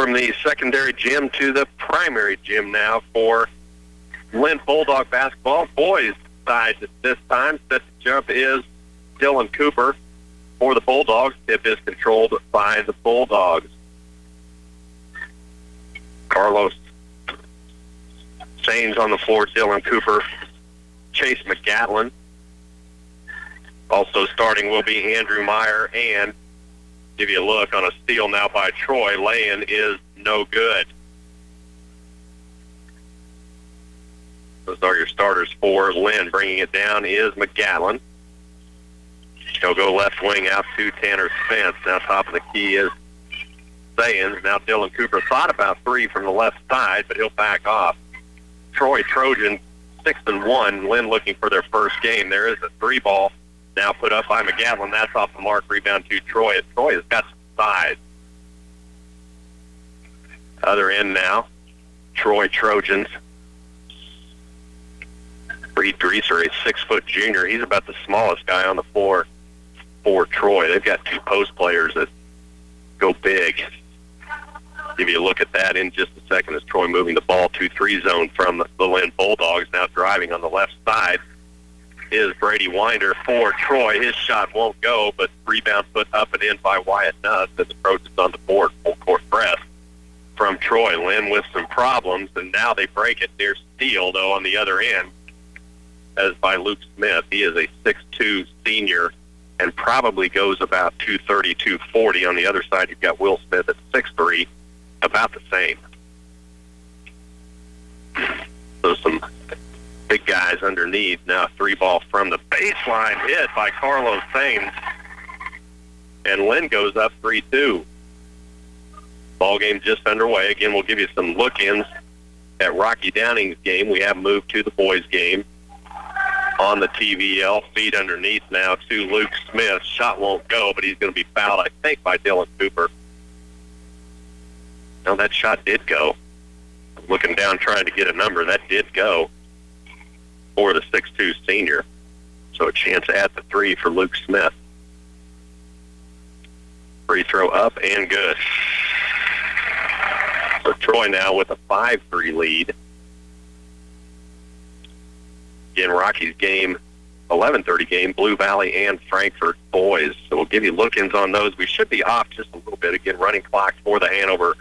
from the secondary gym to the primary gym now for Linn Bulldog basketball. Boys side this time. Set to jump is Dylan Cooper for the Bulldogs. Tip is controlled by the Bulldogs. Carlos Sains on the floor. Dylan Cooper, Chase McGatlin. Also starting will be Andrew Meyer, and give you a look on a steal now by Troy. Lay-in is no good. Those are your starters for Linn. Bringing it down is McGatlin. He'll go left wing out to Tanner Spence. Now top of the key is Sayins. Now Dylan Cooper thought about three from the left side, but he'll back off. Troy Trojan 6-1. Linn looking for their first game. There is a three ball now put up by McGatlin. That's off the mark. Rebound to Troy. Troy has got some size. Other end now. Troy Trojans. Reed Dreeser, a 6-foot junior. He's about the smallest guy on the floor for Troy. They've got two post players that go big. Give you a look at that in just a second as Troy moving the ball 2-3 zone from the Linn Bulldogs. Now driving on the left side is Brady Winder for Troy. His shot won't go, but rebound put up and in by Wyatt Nuss as approaches on the board. Full court press from Troy. Linn with some problems, and now they break it near steal, though, on the other end, as by Luke Smith. He is a 6'2 senior and probably goes about 230, 240. On the other side, you've got Will Smith at 6'3", about the same. So some big guys underneath. Now three ball from the baseline, hit by Carlos Sains. And Linn goes up 3-2. Ball game just underway. Again, we'll give you some look-ins at Rocky Downing's game. We have moved to the boys' game on the TVL. Feed underneath now to Luke Smith. Shot won't go, but he's going to be fouled, I think, by Dylan Cooper. No, that shot did go. Looking down, trying to get a number. That did go for the 6'2 senior. So a chance at the three for Luke Smith. Free throw up and good. So Troy now with a 5-3 lead. In Rocky's game, 11:30 game, Blue Valley and Frankfort boys. So we'll give you look-ins on those. We should be off just a little bit. Again, running clock for the Hanover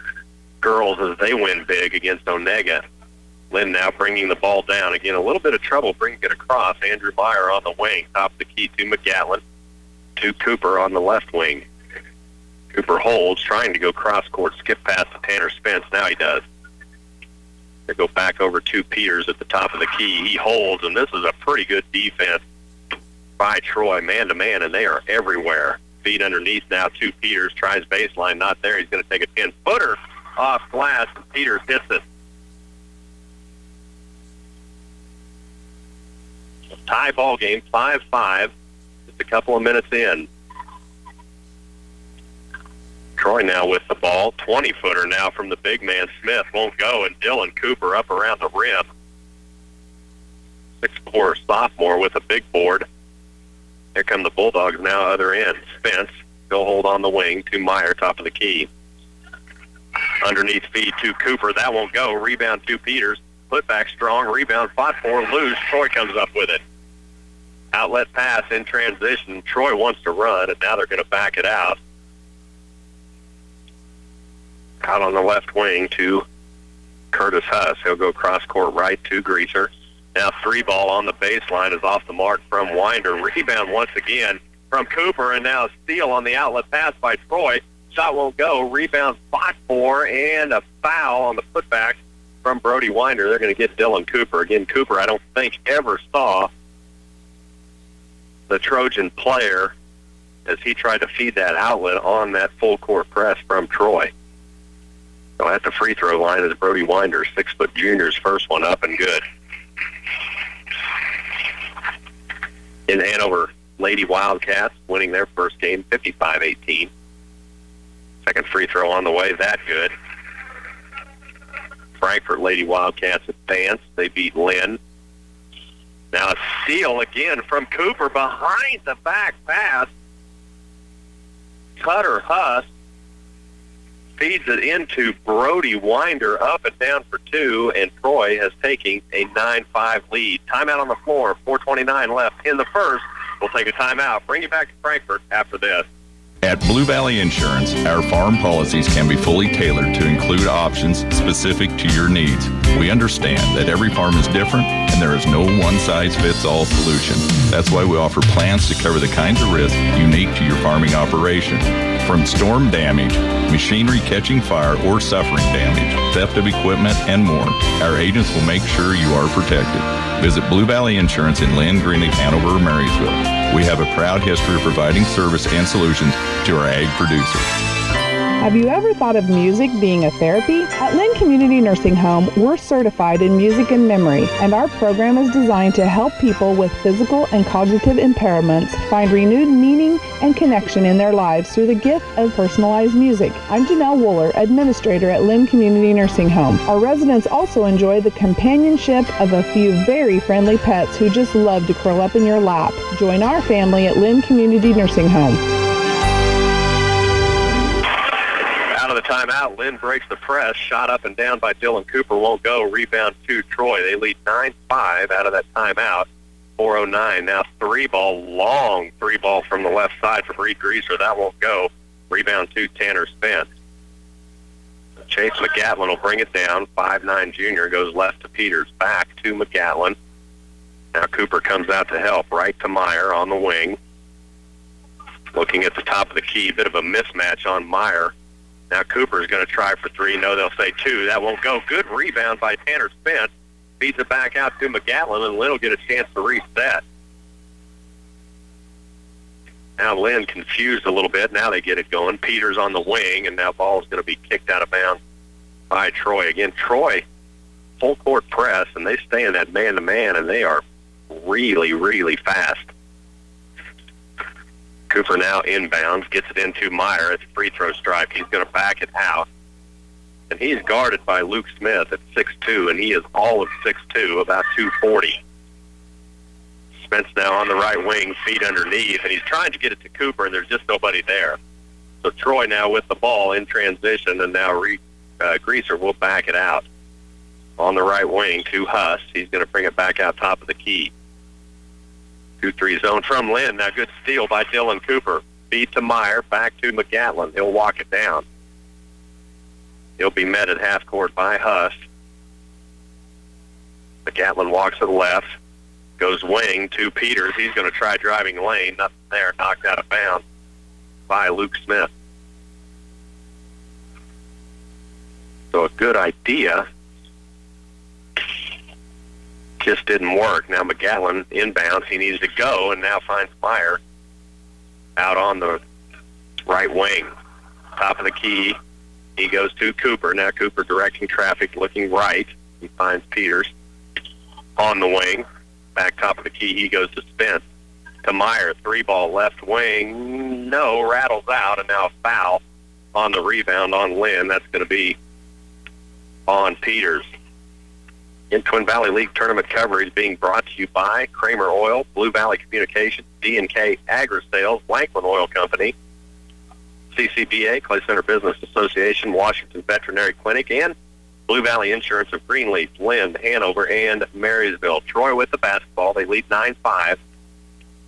girls as they win big against Onega. Linn now bringing the ball down. Again, a little bit of trouble bringing it across. Andrew Meyer on the wing. Top of the key to McGatlin. To Cooper on the left wing. Cooper holds, trying to go cross-court, skip past to Tanner Spence. Now he does. They go back over to Peters at the top of the key. He holds, and this is a pretty good defense by Troy, man-to-man, and they are everywhere. Feed underneath now to Peters. Tries baseline, not there. He's going to take a 10-footer off glass, and Peters hits it. Tie ball game, 5-5, just a couple of minutes in. Troy now with the ball. 20-footer now from the big man. Smith won't go, and Dylan Cooper up around the rim. 6'4 sophomore with a big board. Here come the Bulldogs now, other end. Spence, still hold on the wing to Meyer, top of the key. Underneath feed to Cooper. That won't go. Rebound to Peters. Put back strong. Rebound fought for. Loose. Troy comes up with it. Outlet pass in transition. Troy wants to run, and now they're going to back it out. Out on the left wing to Curtis Huss. He'll go cross-court right to Greaser. Now three ball on the baseline is off the mark from Winder. Rebound once again from Cooper, and now a steal on the outlet pass by Troy. Shot won't go. Rebound fought for, and a foul on the putback from Brody Winder. They're going to get Dylan Cooper. Again, Cooper, I don't think, ever saw the Trojan player as he tried to feed that outlet on that full court press from Troy. So at the free throw line is Brody Winder, 6-foot junior's first one up and good. In Hanover, Lady Wildcats winning their first game, 55-18. Second free throw on the way, that good. Frankfort Lady Wildcats advance. They beat Linn. Now a steal again from Cooper behind the back pass. Cutter Huss feeds it into Brody Winder, up and down for two, and Troy has taken a 9-5 lead. Timeout on the floor, 4:29 left in the first. We'll take a timeout. Bring you back to Frankfort after this. At Blue Valley Insurance, our farm policies can be fully tailored to include options specific to your needs. We understand that every farm is different and there is no one-size-fits-all solution. That's why we offer plans to cover the kinds of risks unique to your farming operation. From storm damage, machinery catching fire or suffering damage, theft of equipment, and more, our agents will make sure you are protected. Visit Blue Valley Insurance in Linn, Greeley, Hanover, or Marysville. We have a proud history of providing service and solutions to our ag producers. Have you ever thought of music being a therapy? At Linn Community Nursing Home, we're certified in music and memory, and our program is designed to help people with physical and cognitive impairments find renewed meaning and connection in their lives through the gift of personalized music. I'm Janelle Wooler, administrator at Linn Community Nursing Home. Our residents also enjoy the companionship of a few very friendly pets who just love to curl up in your lap. Join our family at Linn Community Nursing Home. The timeout. Linn breaks the press. Shot up and down by Dylan Cooper. Won't go. Rebound to Troy. They lead 9-5 out of that timeout. 4:09. Now three ball. Long three ball from the left side for Reed Greaser. That won't go. Rebound to Tanner Spence. Chase McGatlin will bring it down. 5'9" junior goes left to Peters. Back to McGatlin. Now Cooper comes out to help. Right to Meyer on the wing. Looking at the top of the key. Bit of a mismatch on Meyer. Now Cooper's going to try for three. No, they'll say two. That won't go. Good rebound by Tanner Spence. Feeds it back out to McGatlin, and Linn will get a chance to reset. Now Linn confused a little bit. Now they get it going. Peters on the wing, and now ball's going to be kicked out of bounds by Troy. Again, Troy, full court press, and they stay in that man-to-man, and they are really, really fast. Cooper now inbounds, gets it into Meyer at the free throw stripe. He's going to back it out. And he's guarded by Luke Smith at 6'2", and he is all of 6'2", about 240. Spence now on the right wing, feet underneath, and he's trying to get it to Cooper, and there's just nobody there. So Troy now with the ball in transition, and now Greaser will back it out. On the right wing to Huss. He's going to bring it back out top of the key. 2-3 zone from Linn. Now good steal by Dylan Cooper. Feed to Meyer, back to McGatlin. He'll walk it down. He'll be met at half court by Huss. McGatlin walks to the left, goes wing to Peters. He's going to try driving lane. Nothing there. Knocked out of bounds by Luke Smith. So a good idea just didn't work. Now McGatlin inbounds. He needs to go, and now finds Meyer out on the right wing. Top of the key. He goes to Cooper. Now Cooper directing traffic, looking right. He finds Peters on the wing. Back top of the key, he goes to Spence. To Meyer, three ball left wing. No, rattles out, and now a foul on the rebound on Linn. That's going to be on Peters. In Twin Valley League tournament coverage being brought to you by Kramer Oil, Blue Valley Communications, D&K Agri-Sales, Blankman Oil Company, CCBA, Clay Center Business Association, Washington Veterinary Clinic, and Blue Valley Insurance of Greenleaf, Linn, Hanover, and Marysville. Troy with the basketball. They lead 9-5.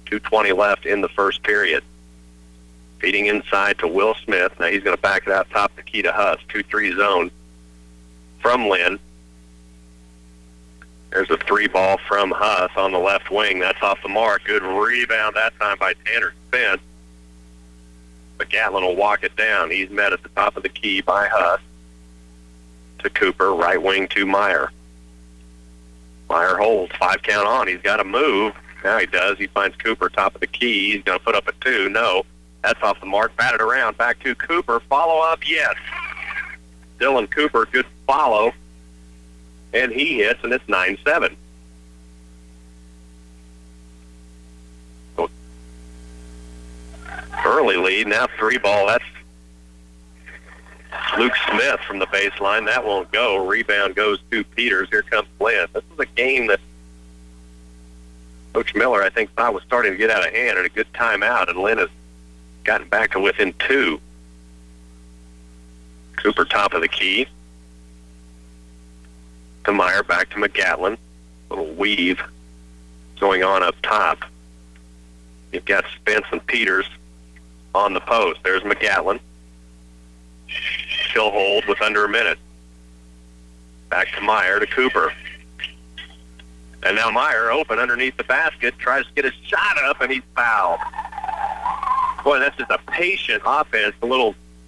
2:20 left in the first period. Feeding inside to Will Smith. Now he's going to back it out top of the key to Huss. 2-3 zone from Linn. There's a three ball from Huss on the left wing. That's off the mark. Good rebound that time by Tanner Spence. McGatlin will walk it down. He's met at the top of the key by Huss. To Cooper, right wing to Meyer. Meyer holds. 5 count on. He's got to move. Now he does. He finds Cooper top of the key. He's going to put up a 2. No. That's off the mark. Batted around. Back to Cooper. Follow up. Yes. Dylan Cooper. Good follow. And he hits, and it's 9-7. So early lead. Now three ball. That's Luke Smith from the baseline. That won't go. Rebound goes to Peters. Here comes Linn. This is a game that Coach Miller, I think, thought was starting to get out of hand, and a good timeout, and Linn has gotten back to within 2. Cooper top of the key. To Meyer, back to McGatlin. Little weave going on up top. You've got Spence and Peters on the post. There's McGatlin. She'll hold with under a minute. Back to Meyer, to Cooper. And now Meyer open underneath the basket, tries to get his shot up, and he's fouled. Boy, that's just a patient offense,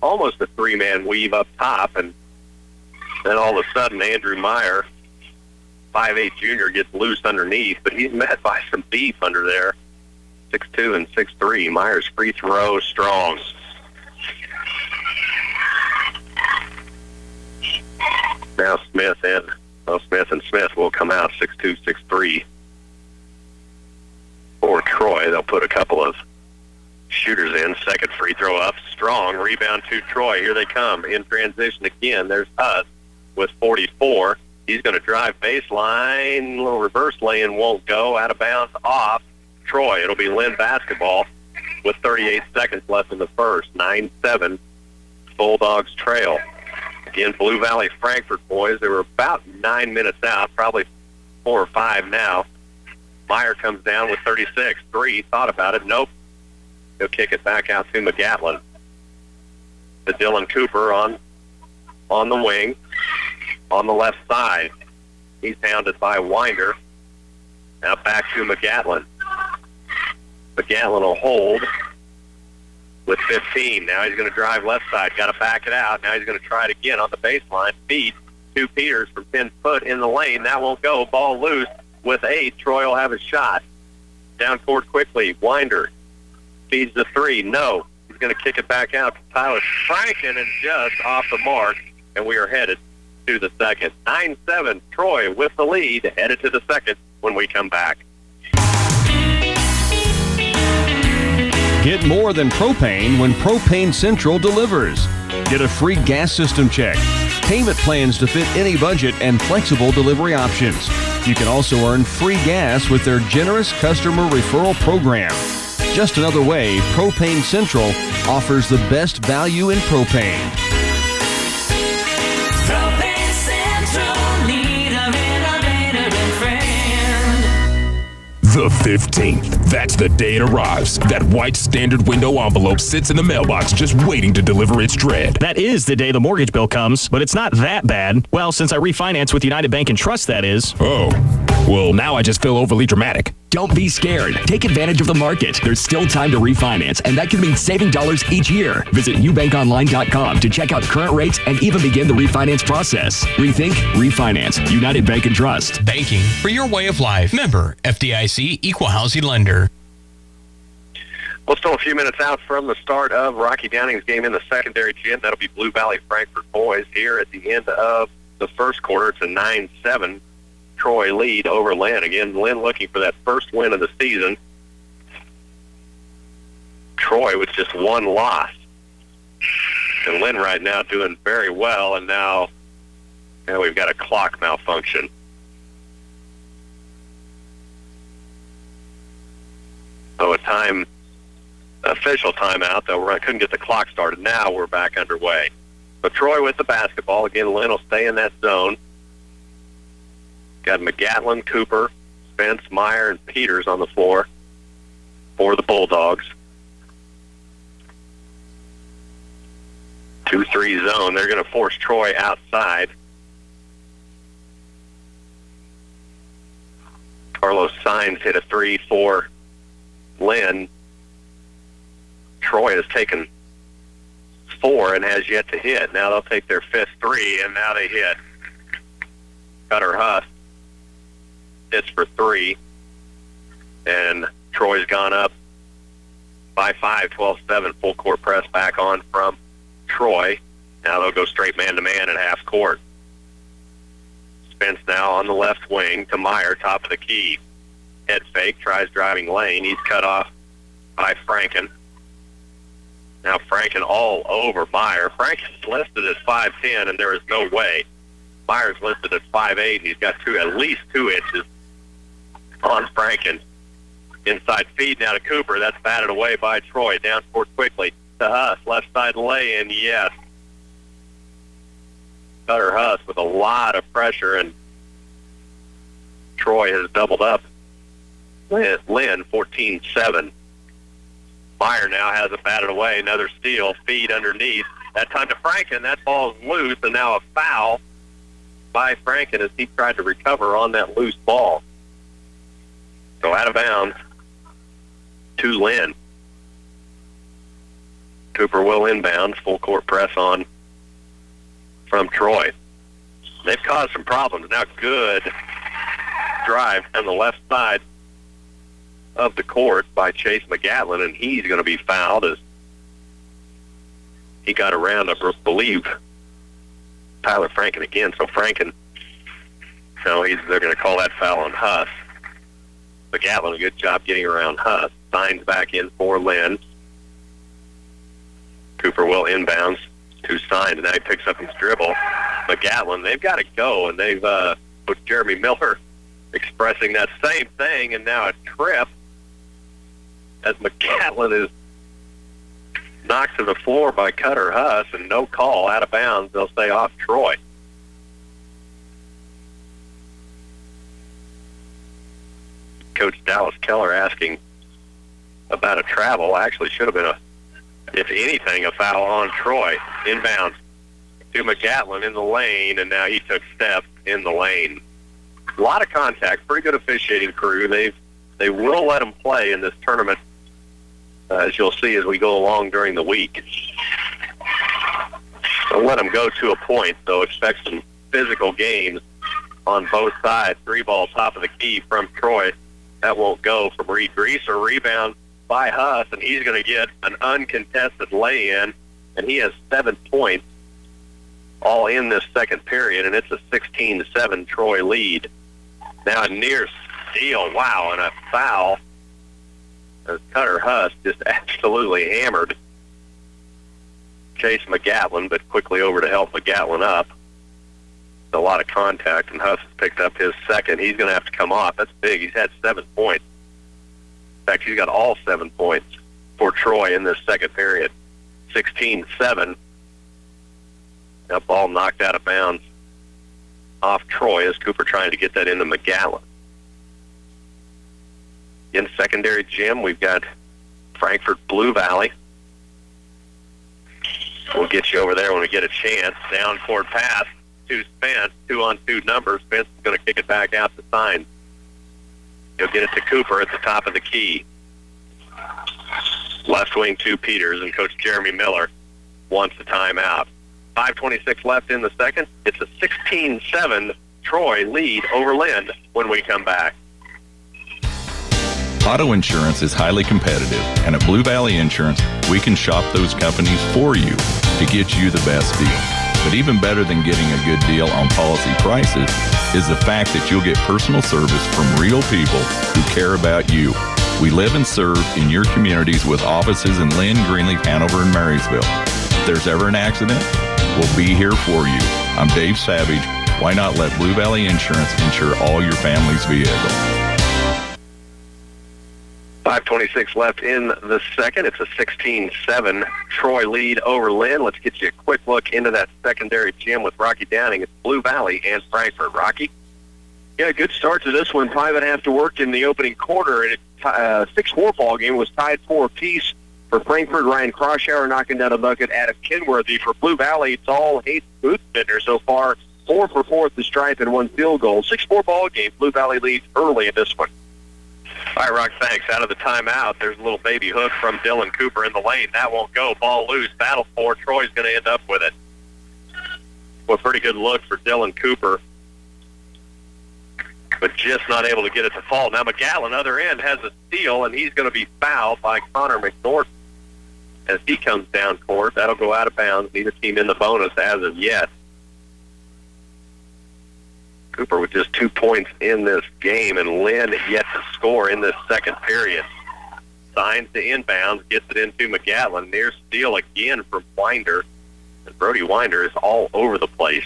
almost a three-man weave up top, and then all of a sudden Andrew Meyer, 5'8" junior, gets loose underneath, but he's met by some beef under there, 6'2" and 6'3". Meyer's free throw strong. Now Smith and Smith will come out 6'2", 6'3". For Troy, they'll put a couple of shooters in. Second free throw up, strong. Rebound to Troy. Here they come in transition again. There's Huss with 44. He's going to drive baseline. Little reverse lay-in won't go. Out of bounds off Troy. It'll be Linn basketball with 38 seconds left in the first. 9-7. Bulldogs trail. Again, Blue Valley Frankfort boys. They were about 9 minutes out, probably 4 or 5 now. Meyer comes down with 36. 3. Thought about it. Nope. He'll kick it back out to McGatlin. To Dylan Cooper on the wing, on the left side. He's hounded by Winder. Now back to McGatlin. McGatlin will hold with 15. Now he's going to drive left side. Got to back it out. Now he's going to try it again on the baseline. Feed to Peters from 10 foot in the lane. That won't go. Ball loose with 8. Troy will have a shot. Down court quickly. Winder feeds the 3. No. He's going to kick it back out to Tyler Franken, and just off the mark. And we are headed to the second. 9-7. Troy with the lead. Headed to the second when we come back. Get more than propane when Propane Central delivers. Get a free gas system check, payment plans to fit any budget, and flexible delivery options. You can also earn free gas with their generous customer referral program. Just another way Propane Central offers the best value in propane. Propane Central, leader, innovator, and friend. The 15th. That's the day it arrives. That white standard window envelope sits in the mailbox just waiting to deliver its dread. That is the day the mortgage bill comes, but it's not that bad. Well, since I refinance with United Bank and Trust, that is. Oh. Well, now I just feel overly dramatic. Don't be scared. Take advantage of the market. There's still time to refinance, and that can mean saving dollars each year. Visit newbankonline.com to check out current rates and even begin the refinance process. Rethink, refinance. United Bank and Trust. Banking for your way of life. Member FDIC, Equal Housing Lender. Well, still a few minutes out from the start of Rocky Downing's game in the secondary gym. That'll be Blue Valley Frankfort boys here at the end of the first quarter. It's a 9-7 Troy lead over Linn. Again, Linn looking for that first win of the season. Troy with just one loss. And Linn right now doing very well, and now we've got a clock malfunction. So official timeout, though. I couldn't get the clock started. Now we're back underway. So Troy with the basketball. Again, Linn will stay in that zone. Got McGatlin, Cooper, Spence, Meyer, and Peters on the floor for the Bulldogs. 2-3 zone. They're going to force Troy outside. Carlos Saenz hit a 3 for Linn. Troy has taken 4 and has yet to hit. Now they'll take their 5th 3, and now they hit. Cutter Huss hits for 3, and Troy's gone up by 5, 12-7. Full court press back on from Troy. Now they'll go straight man-to-man at half court. Spence now on the left wing to Meyer, top of the key. Head fake, tries driving lane. He's cut off by Franken. Now Franken all over Meyer. Franken's listed as 5'10", and there is no way. Meyer's listed as 5'8". He's got at least 2 inches on Franken. Inside feed now to Cooper. That's batted away by Troy. Down court quickly to Huss. Left side lay-in, yes. Cutter Huss with a lot of pressure, and Troy has doubled up. Linn 14-7. Meyer now has it batted away. Another steal, feed underneath. That time to Franken. That ball's loose, and now a foul by Franken as he tried to recover on that loose ball. So out of bounds to Linn. Cooper will inbound. Full court press on from Troy. They've caused some problems. Now good drive on the left side of the court by Chase McGatlin, and he's going to be fouled as he got around, I believe, Tyler Franken again. So Franken, they're going to call that foul on Huss. McGatlin, a good job getting around Huss. Signs back in for Linn. Cooper will inbounds to Signs, and now he picks up his dribble. McGatlin, they've got to go, and they've put Jeremy Miller expressing that same thing, and now a trip as McGatlin is knocked to the floor by Cutter Huss, and no call, out of bounds. They'll stay off Troy. Coach Dallas Keller asking about a travel. Actually should have been, if anything, a foul on Troy. Inbounds to McGatlin in the lane, and now he took steps in the lane. A lot of contact, pretty good officiating crew. They will let them play in this tournament, as you'll see as we go along during the week. They'll let them go to a point, so expect some physical games on both sides. 3-ball top of the key from Troy. That won't go from Reed Greaser. Rebound by Huss, and he's going to get an uncontested lay-in, and he has 7 points all in this second period, and it's a 16-7 Troy lead. Now a near steal, wow, and a foul as Cutter Huss just absolutely hammered Chase McGatlin, but quickly over to help McGatlin up. A lot of contact, and Huss has picked up his second. He's going to have to come off. That's big. He's had 7 points. In fact, he's got all 7 points for Troy in this second period. 16-7. That ball knocked out of bounds off Troy as Cooper trying to get that into McGatlin. In secondary gym, we've got Frankfort Blue Valley. We'll get you over there when we get a chance. Down court pass to Spence, 2-on-2 numbers. Spence is going to kick it back out to Signs. He'll get it to Cooper at the top of the key. Left wing to Peters, and Coach Jeremy Miller wants a timeout. 5:26 left in the second. It's a 16-7 Troy lead over Linn when we come back. Auto insurance is highly competitive, and at Blue Valley Insurance, we can shop those companies for you to get you the best deal. But even better than getting a good deal on policy prices is the fact that you'll get personal service from real people who care about you. We live and serve in your communities with offices in Linn, Greenleaf, Hanover, and Marysville. If there's ever an accident, we'll be here for you. I'm Dave Savage. Why not let Blue Valley Insurance insure all your family's vehicles? 5:26 left in the second. It's a 16-7 Troy lead over Linn. Let's get you a quick look into that secondary gym with Rocky Downing. It's Blue Valley and Frankfort. Rocky? Yeah, good start to this one. 5.5 to work in the opening quarter. And a 6-4 ball game was tied 4 apiece for Frankfort. Ryan Croshauer knocking down a bucket. Adam Kenworthy. For Blue Valley, it's all Hayden Boothbender so far. 4 for 4 at the stripe and 1 field goal. 6-4 ball game. Blue Valley leads early in this one. All right, Rock, thanks. Out of the timeout, there's a little baby hook from Dylan Cooper in the lane. That won't go. Ball loose. Battle for. Troy's going to end up with it. Well, pretty good look for Dylan Cooper, but just not able to get it to fall. Now McGatlin, other end, has a steal, and he's going to be fouled by Connor McNorton as he comes down court. That'll go out of bounds. Neither team in the bonus as of yet. Cooper with just 2 points in this game, and Linn yet to score in this second period. Signs to inbounds, gets it into McGatlin. Near steal again from Winder. And Brody Winder is all over the place.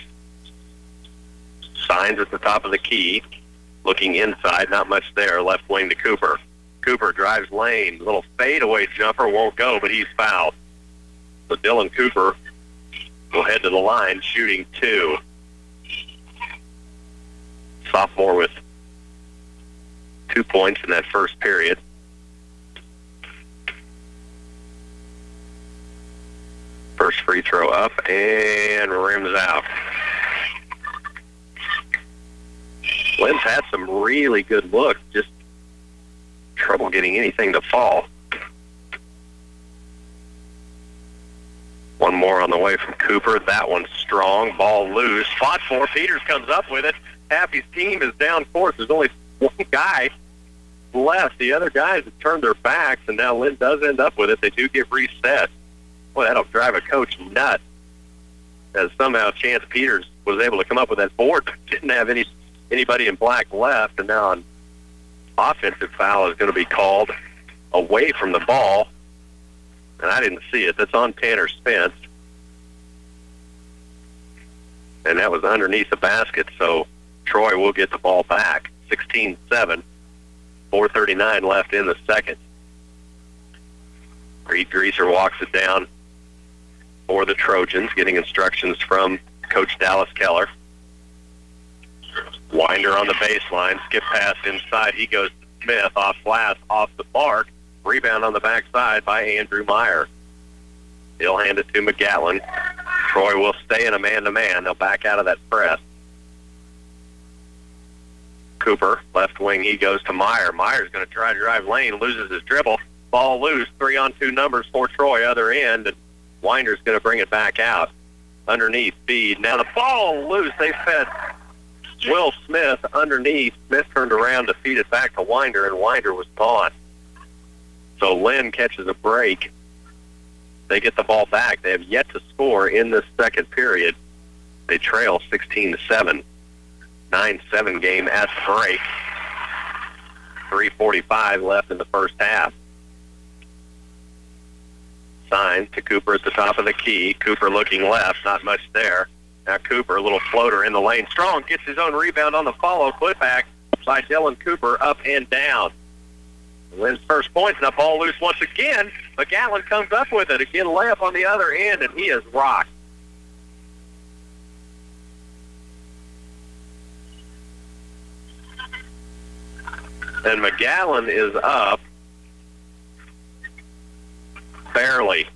Signs at the top of the key. Looking inside, not much there. Left wing to Cooper. Cooper drives lane. Little fadeaway jumper won't go, but he's fouled. So Dylan Cooper will head to the line, shooting 2. sophomore with 2 points in that first period. First free throw up and rims out. Lynn's had some really good looks, just trouble getting anything to fall. One more on the way from Cooper. That one's strong. Ball loose. Fought for. Peters comes up with it. Half his team is down court. There's only one guy left. The other guys have turned their backs, and now Linn does end up with it. They do get reset. Boy, that'll drive a coach nuts. As somehow Chance Peters was able to come up with that board, but didn't have anybody in black left, and now an offensive foul is going to be called away from the ball. And I didn't see it. That's on Tanner Spence. And that was underneath the basket, so Troy will get the ball back. 16-7. 4:39 left in the second. Reed Greaser walks it down for the Trojans, getting instructions from Coach Dallas Keller. Winder on the baseline. Skip pass inside. He goes to Smith. Off glass, off the mark. Rebound on the backside by Andrew Meyer. He'll hand it to McGatlin. Troy will stay in a man-to-man. They'll back out of that press. Cooper, left wing, he goes to Meyer. Meyer's going to try to drive lane, loses his dribble. Ball loose, 3-on-2 numbers for Troy, other end, and Winder's going to bring it back out. Underneath, feed. Now the ball loose. They fed Will Smith underneath. Smith turned around to feed it back to Winder, and Winder was gone. So Linn catches a break. They get the ball back. They have yet to score in this second period. They trail 16-7. 9-7 game at the break. 3:45 left in the first half. Sign to Cooper at the top of the key. Cooper looking left, not much there. Now Cooper, a little floater in the lane. Strong gets his own rebound on the follow. Putback by Dylan Cooper, up and down. Lynn's first points, and that ball loose once again. McGatlin comes up with it. Again, layup on the other end, and he is rocked. And McGatlin is up barely.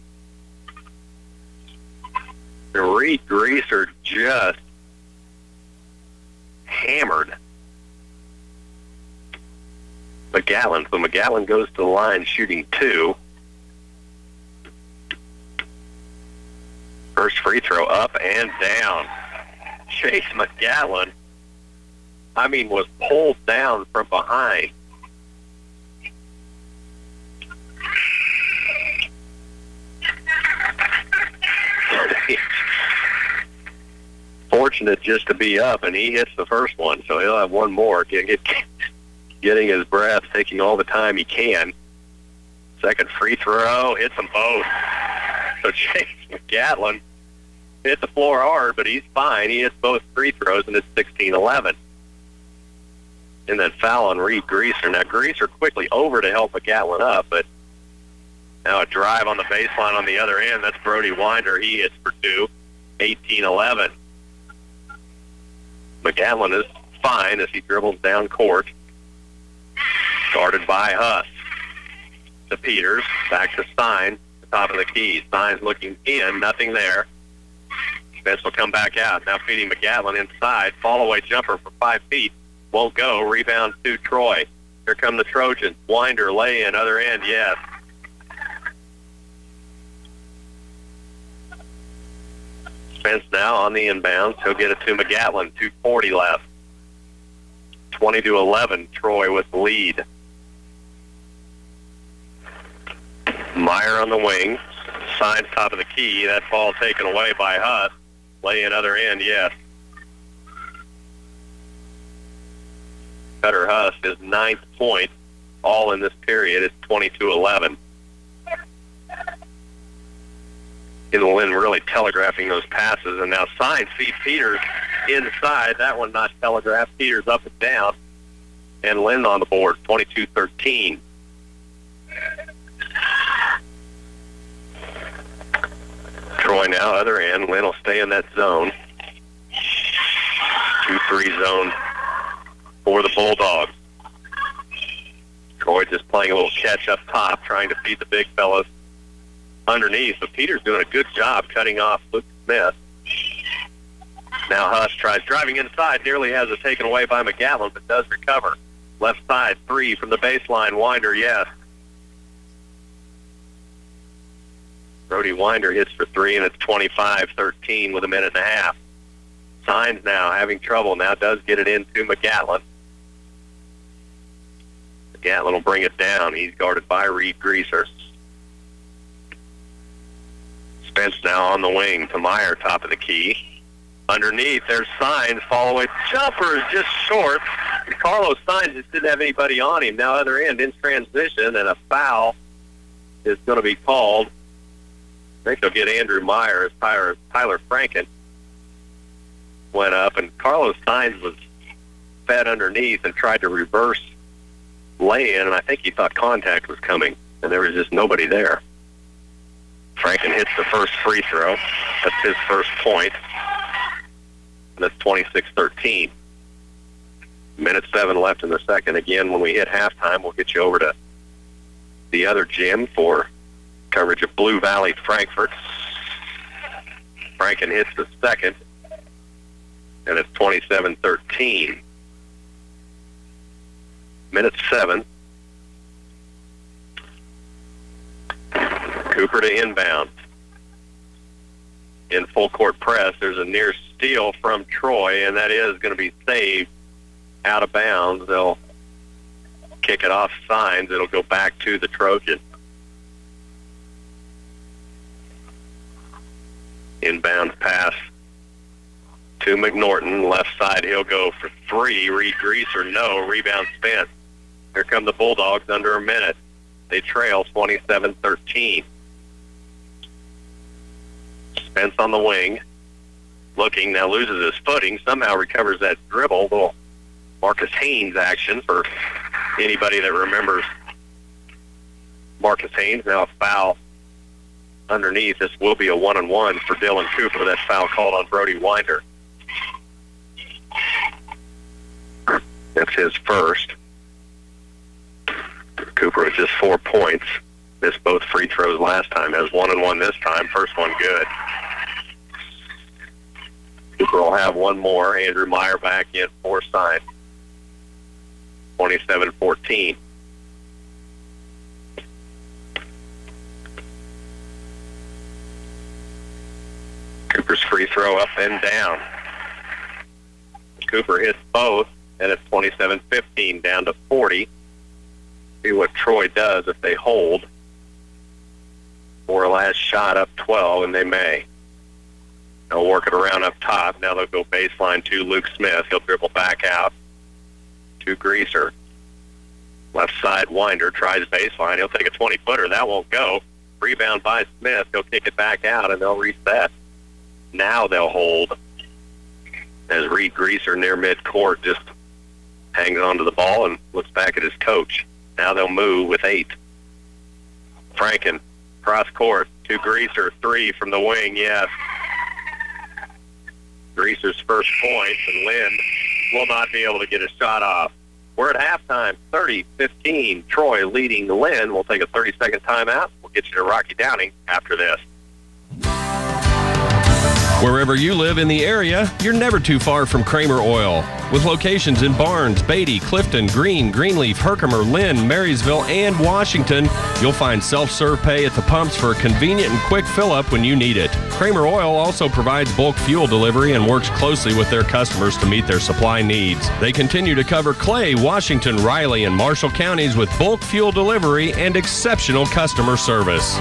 Reed Greaser just hammered McGatlin. So McGatlin goes to the line shooting 2. First free throw up and down. Chase McGatlin, was pulled down from behind. Fortunate just to be up, and he hits the first one, so he'll have one more. Getting his breath, taking all the time he can. Second free throw, hits them both. So Chase McGatlin hit the floor hard, but he's fine. He hits both free throws, and it's 16-11. And then foul on Reed Greaser. Now Greaser quickly over to help McGatlin up, but now a drive on the baseline on the other end. That's Brody Winder. He hits for 2. 18-11. McGatlin is fine as he dribbles down court. Guarded by Huss. To Peters. Back to Stein. The top of the key. Stein's looking in. Nothing there. Spence will come back out. Now feeding McGatlin inside. Fall-away jumper for 5 feet. Won't go. Rebound to Troy. Here come the Trojans. Winder lay-in. Other end, yes. Spence now on the inbounds. He'll get it to McGatlin. 2:40 left. 20-11. Troy with the lead. Meyer on the wing. Signs top of the key. That ball taken away by Huss. Lay in other end, yes. Cutter Huss, his 9th point, all in this period. It's 22-11. Linn really telegraphing those passes, and now Signs feed Peters inside. That one not telegraphed. Peters up and down, and Linn on the board, 22-13. Troy now, other end. Linn will stay in that zone. 2-3 zone for the Bulldogs. Troy just playing a little catch up top, trying to feed the big fellas underneath. But Peters doing a good job cutting off Luke Smith. Now Huss tries driving inside, nearly has it taken away by McGowan, but does recover. Left side, 3 from the baseline. Winder, yes. Brody Winder hits for 3, and it's 25-13 with a minute and a half. Signs now having trouble. Now does get it into McGatlin. McGatlin will bring it down. He's guarded by Reed Greaser. Spence now on the wing to Meyer, top of the key. Underneath, there's Signs. Fall away. Jumper is just short. Carlos Signs just didn't have anybody on him. Now other end in transition, and a foul is going to be called. I think they'll get Andrew Meyer as Tyler Franken went up, and Carlos Signs was fed underneath and tried to reverse lay in, and I think he thought contact was coming, and there was just nobody there. Franken hits the first free throw. That's his first point. And that's 26-13. Minute 7 left in the second. Again, when we hit halftime, we'll get you over to the other gym for coverage of Blue Valley Frankfort. Franken hits the second, and it's 27-13. Minute 7. Cooper to inbound. In full court press, there's a near steal from Troy, and that is going to be saved out of bounds. They'll kick it off Signs. It'll go back to the Trojan. Inbound pass to McNorton. Left side, he'll go for 3. Reed Greaser, no. Rebound Spence. Here come the Bulldogs under a minute. They trail 27-13. Spence on the wing. Looking, now loses his footing. Somehow recovers that dribble. Little Marcus Haynes action for anybody that remembers Marcus Haynes. Now a foul underneath. This will be a 1-on-1 for Dylan Cooper. That foul called on Brody Winder. That's his first. Cooper with just 4 points. Missed both free throws last time. Has 1-on-1 this time. First one good. Cooper will have one more. Andrew Meyer back in for Signs. 27-14. Cooper's free throw up and down. Cooper hits both, and it's 27-15, down to 40. See what Troy does if they hold. Or last shot up 12, and they may. They'll work it around up top. Now they'll go baseline to Luke Smith. He'll dribble back out to Greaser. Left side, Winder tries baseline. He'll take a 20-footer. That won't go. Rebound by Smith. He'll kick it back out, and they'll reset. Now they'll hold as Reed Greaser near midcourt just hangs onto the ball and looks back at his coach. Now they'll move with 8. Franken, cross court to Greaser. 3 from the wing, yes. Greaser's first point, and Linn will not be able to get a shot off. We're at halftime, 30-15. Troy leading Linn. We'll take a 30-second timeout. We'll get you to Rocky Downing after this. Wherever you live in the area, you're never too far from Kramer Oil. With locations in Barnes, Beatty, Clifton, Greene, Greenleaf, Herkimer, Linn, Marysville, and Washington, you'll find self-serve pay at the pumps for a convenient and quick fill-up when you need it. Kramer Oil also provides bulk fuel delivery and works closely with their customers to meet their supply needs. They continue to cover Clay, Washington, Riley, and Marshall counties with bulk fuel delivery and exceptional customer service.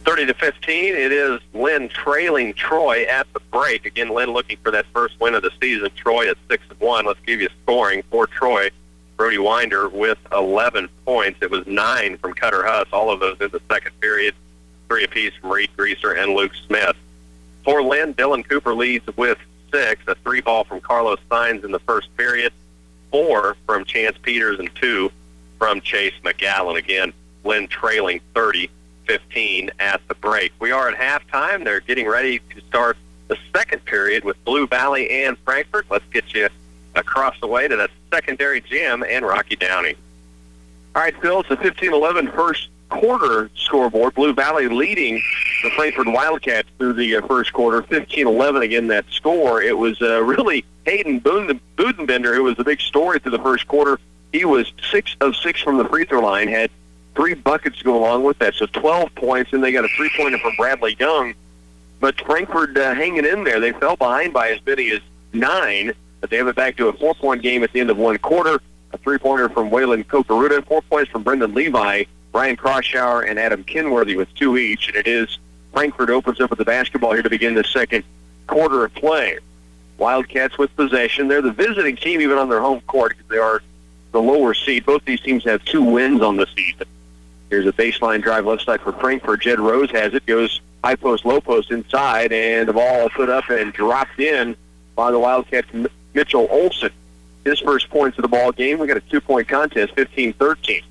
30-15, it is Linn trailing Troy at the break. Again, Linn looking for that first win of the season. Troy at 6-1. Let's give you scoring for Troy. Brody Winder with 11 points. It was 9 from Cutter Huss, all of those in the second period. 3 apiece from Reed Greaser and Luke Smith. For Linn, Dylan Cooper leads with 6. A 3-ball from Carlos Signs in the first period. 4 from Chance Peters and 2 from Chase McGowan. Again, Linn trailing 30-15 at the break. We are at halftime. They're getting ready to start the second period with Blue Valley and Frankfort. Let's get you across the way to that secondary gym and Rocky Downey. All right, Phil, it's a 15-11 first quarter scoreboard. Blue Valley leading the Frankfort Wildcats through the first quarter, 15-11 again that score. It was really Hayden Budenbender who was the big story through the first quarter. He was 6 of 6 from the free throw line, had 3 buckets to go along with that, so 12 points, and they got a 3-pointer from Bradley Young. But Frankfort hanging in there. They fell behind by as many as 9, but they have it back to a 4-point game at the end of one quarter. A 3-pointer from Waylon Kokaruta, 4 points from Brendan Levi, Ryan Crosshour, and Adam Kinworthy with 2 each. And it is Frankfort opens up with the basketball here to begin the second quarter of play. Wildcats with possession. They're the visiting team even on their home court because they are the lower seed. Both these teams have 2 wins on the season. Here's a baseline drive left side for Frankfort. Jed Rose has it, goes high post, low post inside, and the ball put up and dropped in by the Wildcats' Mitchell Olsen. His first points of the ball game. We got a 2-point contest, 15-13.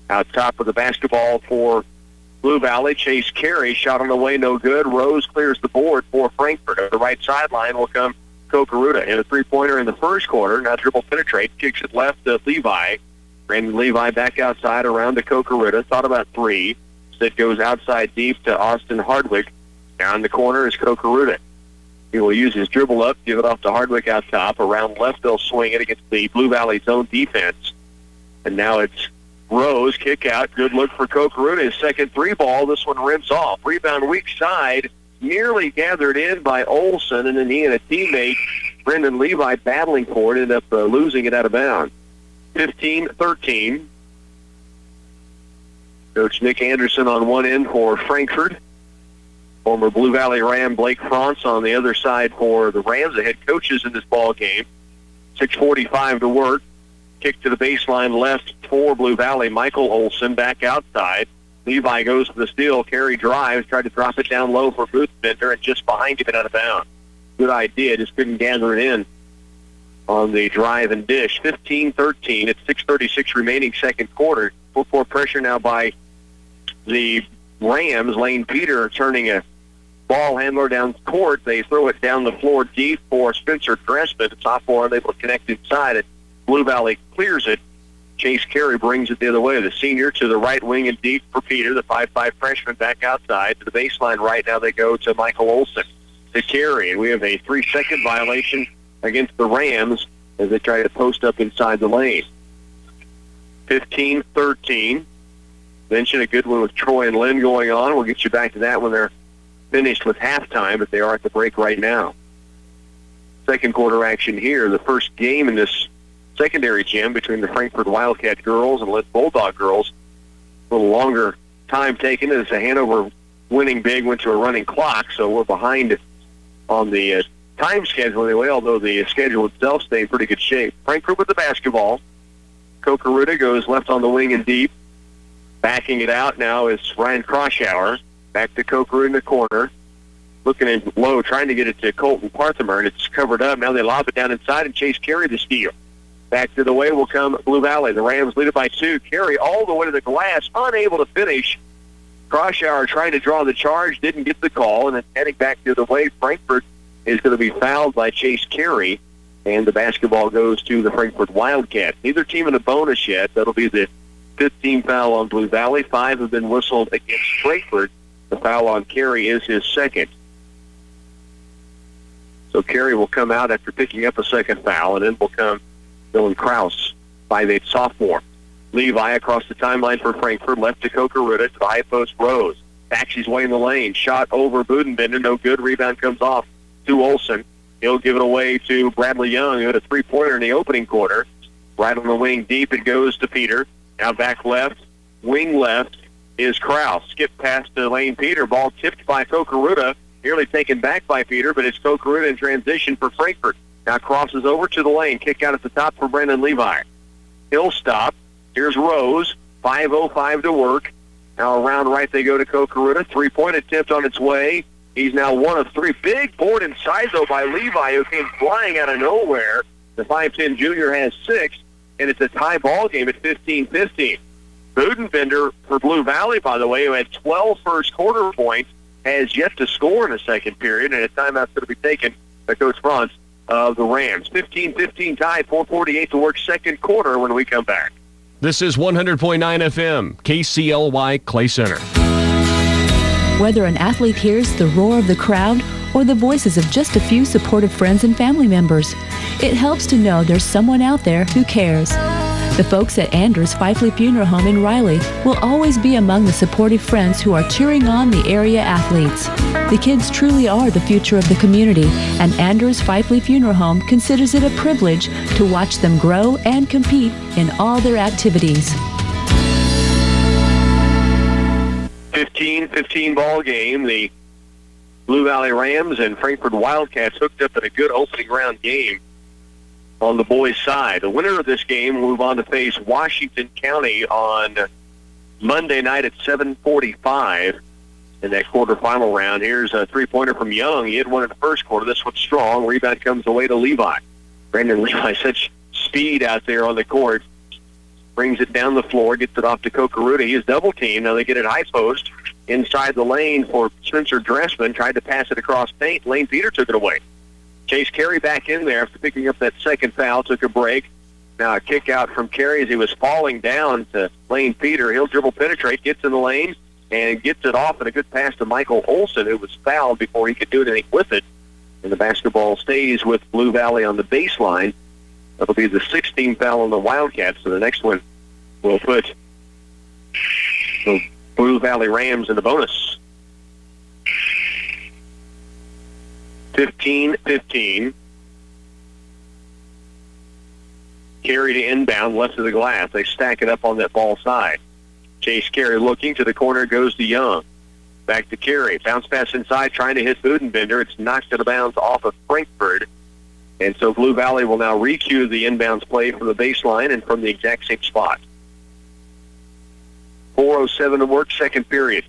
Out top of the basketball for Blue Valley, Chase Carey, shot on the way, no good. Rose clears the board for Frankfort. At the right sideline will come Kokaruta. And a 3-pointer in the first quarter. Now dribble penetrate, kicks it left to Levi. Brandon Levi back outside around to Kokaruta. Thought about 3. That goes outside deep to Austin Hardwick. Down the corner is Kokaruta. He will use his dribble up, give it off to Hardwick out top. Around left, they'll swing it against the Blue Valley zone defense. And now it's Rose, kick out. Good look for Kokaruta. His second 3 ball. This one rims off. Rebound weak side. Nearly gathered in by Olsen. And then he and a teammate, Brendan Levi, battling for it. Ended up losing it out of bounds. 15-13. Coach Nick Anderson on one end for Frankfort. Former Blue Valley Ram Blake France on the other side for the Rams, the head coaches in this ball game. 6:45 to work. Kick to the baseline left for Blue Valley. Michael Olsen back outside. Levi goes for the steal. Carey drives, tried to drop it down low for Budenbender, and just behind him and out of bounds. Good idea, just couldn't gather it in on the drive and dish. 15-13. It's 6:36 remaining second quarter. Full court pressure now by the Rams. Lane Peter turning a ball handler down court. They throw it down the floor deep for Spencer Dressman. The sophomore unable to connect inside it. Blue Valley clears it. Chase Carey brings it the other way. The senior to the right wing and deep for Peter. The 5'5" freshman back outside to the baseline right. Now they go to Michael Olsen to Carey. And we have a 3-second violation against the Rams as they try to post up inside the lane. 15-13. Mentioned a good one with Troy and Linn going on. We'll get you back to that when they're finished with halftime, but they are at the break right now. Second quarter action here. The first game in this secondary gym between the Frankfort Wildcat girls and Linn Bulldog girls. A little longer time taken as the Hanover winning big went to a running clock, so we're behind on the time schedule anyway, although the schedule itself stayed in pretty good shape. Frankfort with the basketball. Kokaruta goes left on the wing and deep. Backing it out now is Ryan Crosshour. Back to Kokaruta in the corner. Looking in low, trying to get it to Colton Parthamer, and it's covered up. Now they lob it down inside and Chase Carey the steal. Back to the way will come Blue Valley. The Rams lead it by 2. Carey all the way to the glass, unable to finish. Crosshour trying to draw the charge, didn't get the call, and then heading back the other way. Frankfort is going to be fouled by Chase Carey, and the basketball goes to the Frankfort Wildcats. Neither team in a bonus yet. That'll be the 15th foul on Blue Valley. 5 have been whistled against Frankfort. The foul on Carey is his second. So Carey will come out after picking up a second foul, and then will come Dylan Krause, 5'8" sophomore. Levi across the timeline for Frankfort, left to Kokaruta, to the high post Rose. Backs his way in the lane, shot over Budenbender, no good. Rebound comes off to Olsen. He'll give it away to Bradley Young, who had a 3-pointer in the opening quarter. Right on the wing deep, it goes to Peter. Now back left, wing left is Krause. Skip past to Lane Peter, ball tipped by Kokaruta, nearly taken back by Peter, but it's Kokaruta in transition for Frankfort. Now crosses over to the lane, kick out at the top for Brendan Levi. He'll stop. Here's Rose, 5:05 to work. Now around right they go to Kokaruta. 3-point attempt on its way. He's now 1 of 3. Big board inside, though, by Levi, who came flying out of nowhere. The 5'10" junior has 6, and it's a tie ball game at 15-15. Budenbender for Blue Valley, by the way, who had 12 first quarter points, has yet to score in the second period, and a timeout's going to be taken by Coach Franz of the Rams. 15-15 tie, 4:48 to work second quarter when we come back. This is 100.9 FM, KCLY Clay Center. Whether an athlete hears the roar of the crowd or the voices of just a few supportive friends and family members, it helps to know there's someone out there who cares. The folks at Anders Fifley Funeral Home in Riley will always be among the supportive friends who are cheering on the area athletes. The kids truly are the future of the community, and Anders Fifley Funeral Home considers it a privilege to watch them grow and compete in all their activities. 15-15 ball game. The Blue Valley Rams and Frankfort Wildcats hooked up in a good opening round game on the boys' side. The winner of this game will move on to face Washington County on Monday night at 7:45 in that quarterfinal round. Here's a three-pointer from Young. He had one in the first quarter. This one's strong. Rebound comes away to Levi. Brandon Levi, such speed out there on the court. Brings it down the floor, gets it off to Kokaruda. He is double-teamed. Now they get it high post inside the lane for Spencer Dressman. Tried to pass it across paint. Lane Peter took it away. Chase Carey back in there after picking up that second foul, took a break. Now a kick out from Carey as he was falling down to Lane Peter. He'll dribble penetrate, gets in the lane, and gets it off, and a good pass to Michael Olson, who was fouled before he could do anything with it. And the basketball stays with Blue Valley on the baseline. That'll be the 16th foul on the Wildcats, so the next one will put the Blue Valley Rams in the bonus. 15-15. Carey to inbound, left of the glass. They stack it up on that ball side. Chase Carey looking to the corner, goes to Young. Back to Carey. Bounce pass inside, trying to hit Budenbender. It's knocked out of bounds off of Frankfort. And so Blue Valley will now recue the inbounds play from the baseline and from the exact same spot. 4:07 to work, second period.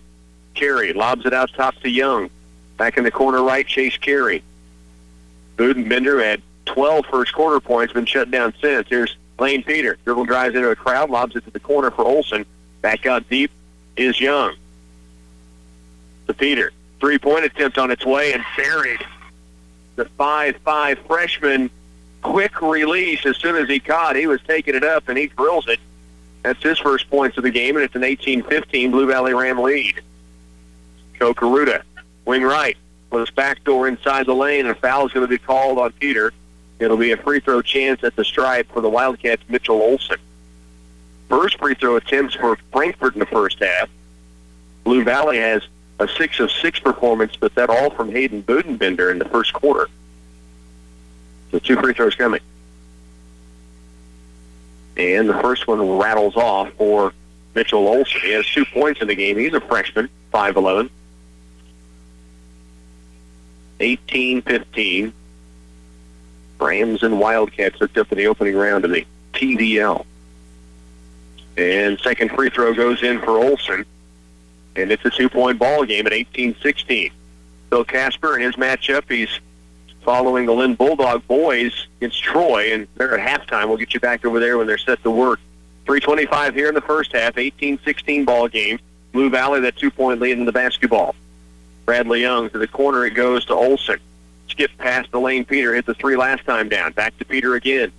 Carey lobs it out top to Young. Back in the corner right, Chase Carey. Budenbender had 12 first quarter points, been shut down since. Here's Lane Peter. Dribble drives into a crowd, lobs it to the corner for Olson. Back out deep is Young. To Peter. Three-point attempt on its way and buried. The 5'5" freshman, quick release as soon as he caught. He was taking it up, and he drills it. That's his first points of the game, and it's an 18-15 Blue Valley Ram lead. Kokaruda, wing right, was backdoor inside the lane, and a foul is going to be called on Peter. It'll be a free throw chance at the stripe for the Wildcats, Mitchell Olson. First free throw attempts for Frankfort in the first half. Blue Valley has a 6 of 6 performance, but that all from Hayden Budenbender in the first quarter. So 2 free throws coming. And the first one rattles off for Mitchell Olson. He has 2 points in the game. He's a freshman, 5'11". 18-15. Rams and Wildcats hooked up in the opening round of the TVL. And second free throw goes in for Olson. And it's a 2-point ball game at 18-16. Bill Casper in his matchup, he's following the Linn Bulldog boys against Troy, and they're at halftime. We'll get you back over there when they're set to work. 3:25 here in the first half, 18-16 ball game. Blue Valley, that 2-point lead in the basketball. Bradley Young to the corner, it goes to Olson. Skip past the Lane Peter, hit the 3 last time down. Back to Peter again.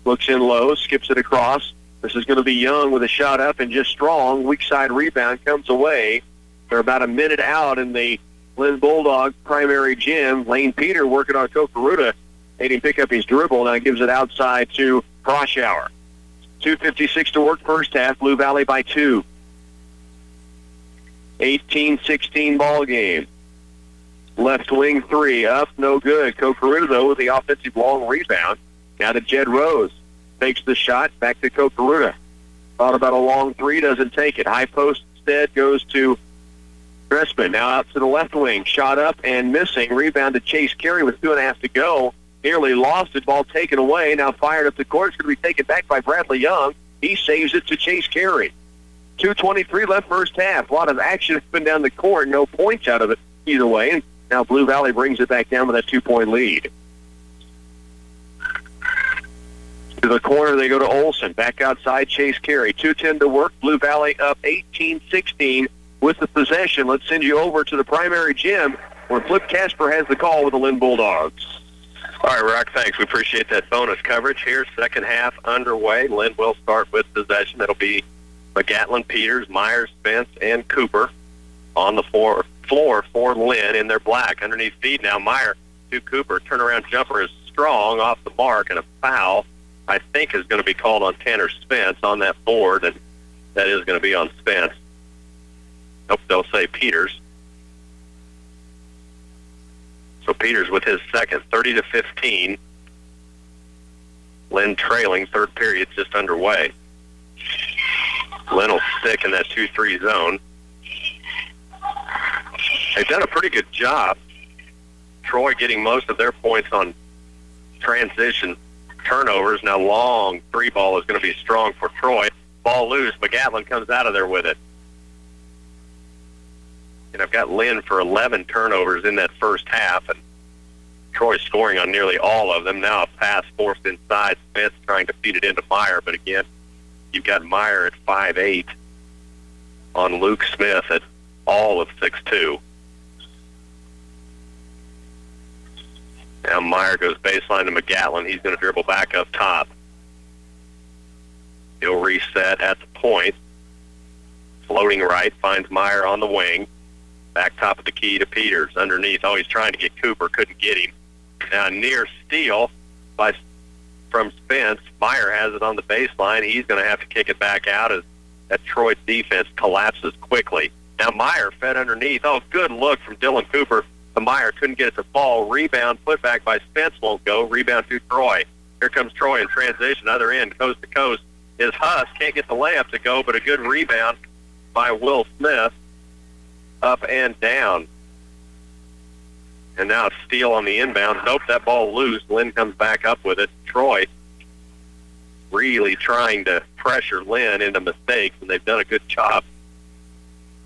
Looks in low, skips it across. This is going to be Young with a shot up and just strong. Weak side rebound comes away. They're about a minute out in the Linn Bulldog primary gym. Lane Peter working on Kokaruda. Made him pick up his dribble. Now gives it outside to Crosshour. 2:56 to work first half. Blue Valley by 2. 18-16 ball game. Left wing 3 up, no good. Kokaruda, though, with the offensive long rebound. Now to Jed Rose. Takes the shot, back to Kokaruda. Thought about a long 3, doesn't take it. High post instead goes to Dressman. Now out to the left wing. Shot up and missing. Rebound to Chase Carey with 2.5 to go. Nearly lost it. Ball taken away. Now fired up the court. It's going to be taken back by Bradley Young. He saves it to Chase Carey. 2:23 left first half. A lot of action up and down the court. No points out of it either way. And now Blue Valley brings it back down with that 2-point lead. To the corner, they go to Olson. Back outside, Chase Carey. 2:10 to work. Blue Valley up 18-16. with the possession. Let's send you over to the primary gym where Flip Casper has the call with the Linn Bulldogs. All right, Rock, thanks. We appreciate that bonus coverage here. Second half underway. Linn will start with possession. It'll be McGatlin, Peters, Myers, Spence, and Cooper on the floor for Linn in their black. Underneath feed now, Meyer to Cooper. Turnaround jumper is strong, off the mark, and a foul, I think, is going to be called on Tanner Spence on that board, and that is going to be on Spence. Nope, they'll say Peters. So Peters with his second, 30-15. Linn trailing, third period just underway. Linn will stick in that 2-3 zone. They've done a pretty good job. Troy getting most of their points on transition turnovers. Now long three ball is going to be strong for Troy. Ball loose. McGatlin comes out of there with it. And I've got Linn for 11 turnovers in that first half, and Troy scoring on nearly all of them. Now a pass forced inside. Spence trying to feed it into Meyer, but again, you've got Meyer at 5'8", on Luke Smith at all of 6'2". Now Meyer goes baseline to McGatlin. He's going to dribble back up top. He'll reset at the point. Floating right, finds Meyer on the wing. Back top of the key to Peters. Underneath, oh, he's trying to get Cooper, couldn't get him. Now near steal from Spence. Meyer has it on the baseline. He's going to have to kick it back out as that Troy defense collapses quickly. Now Meyer fed underneath. Oh, good look from Dylan Cooper. The Meyer couldn't get it to fall. Rebound, put back by Spence won't go. Rebound to Troy. Here comes Troy in transition. Other end, coast to coast, is Huss. Can't get the layup to go, but a good rebound by Will Smith. Up and down. And now a steal on the inbound. Nope, that ball loose. Linn comes back up with it. Troy really trying to pressure Linn into mistakes, and they've done a good job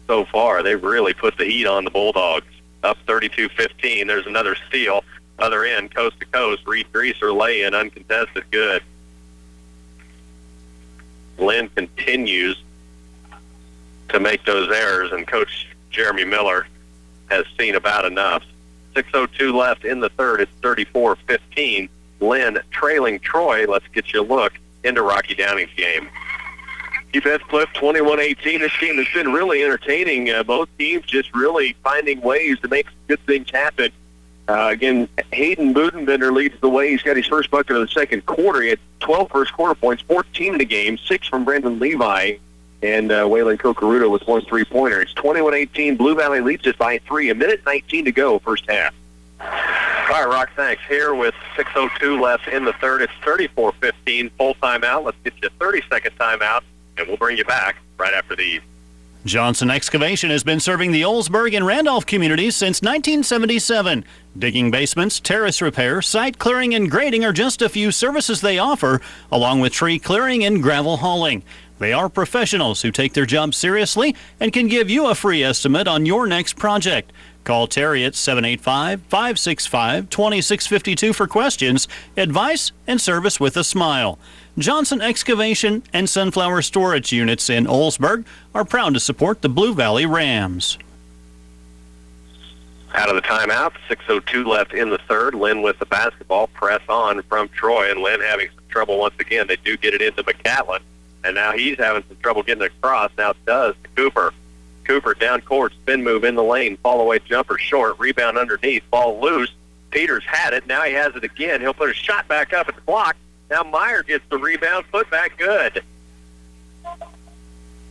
so far. They've really put the heat on the Bulldogs. Up 32-15. There's another steal. Other end, coast to coast. Reed Greaser lay-in, uncontested, good. Linn continues to make those errors, and Coach Jeremy Miller has seen about enough. 6:02 left in the third. It's 34-15. Linn trailing Troy. Let's get you a look into Rocky Downing's game. Defense Cliff 21-18. This game has been really entertaining. Both teams just really finding ways to make good things happen. Again, Hayden Budenbender leads the way. He's got his first bucket of the second quarter. He had 12 first quarter points, 14 in the game, 6 from Brendan Levi, and Waylon Kokoruta with 1 3-pointer. It's 21-18. Blue Valley leads it by 3. 1:19 to go, first half. All right, Rock, thanks. Here with 6:02 left in the third. It's 34-15. Full timeout. Let's get you a 30-second timeout, and we'll bring you back right after these. Johnson Excavation has been serving the Oldsburg and Randolph communities since 1977. Digging basements, terrace repair, site clearing, and grading are just a few services they offer, along with tree clearing and gravel hauling. They are professionals who take their job seriously and can give you a free estimate on your next project. Call Terry at 785-565-2652 for questions, advice, and service with a smile. Johnson Excavation and Sunflower Storage Units in Oldsburg are proud to support the Blue Valley Rams. Out of the timeout, 6:02 left in the third. Linn with the basketball. Press on from Troy, and Linn having some trouble once again. They do get it into McGatlin, and now he's having some trouble getting it across. Now it does to Cooper. Cooper down court, spin move in the lane, fall away jumper short, rebound underneath, ball loose. Peters had it. Now he has it again. He'll put a shot back up at the block. Now Meyer gets the rebound, put back good.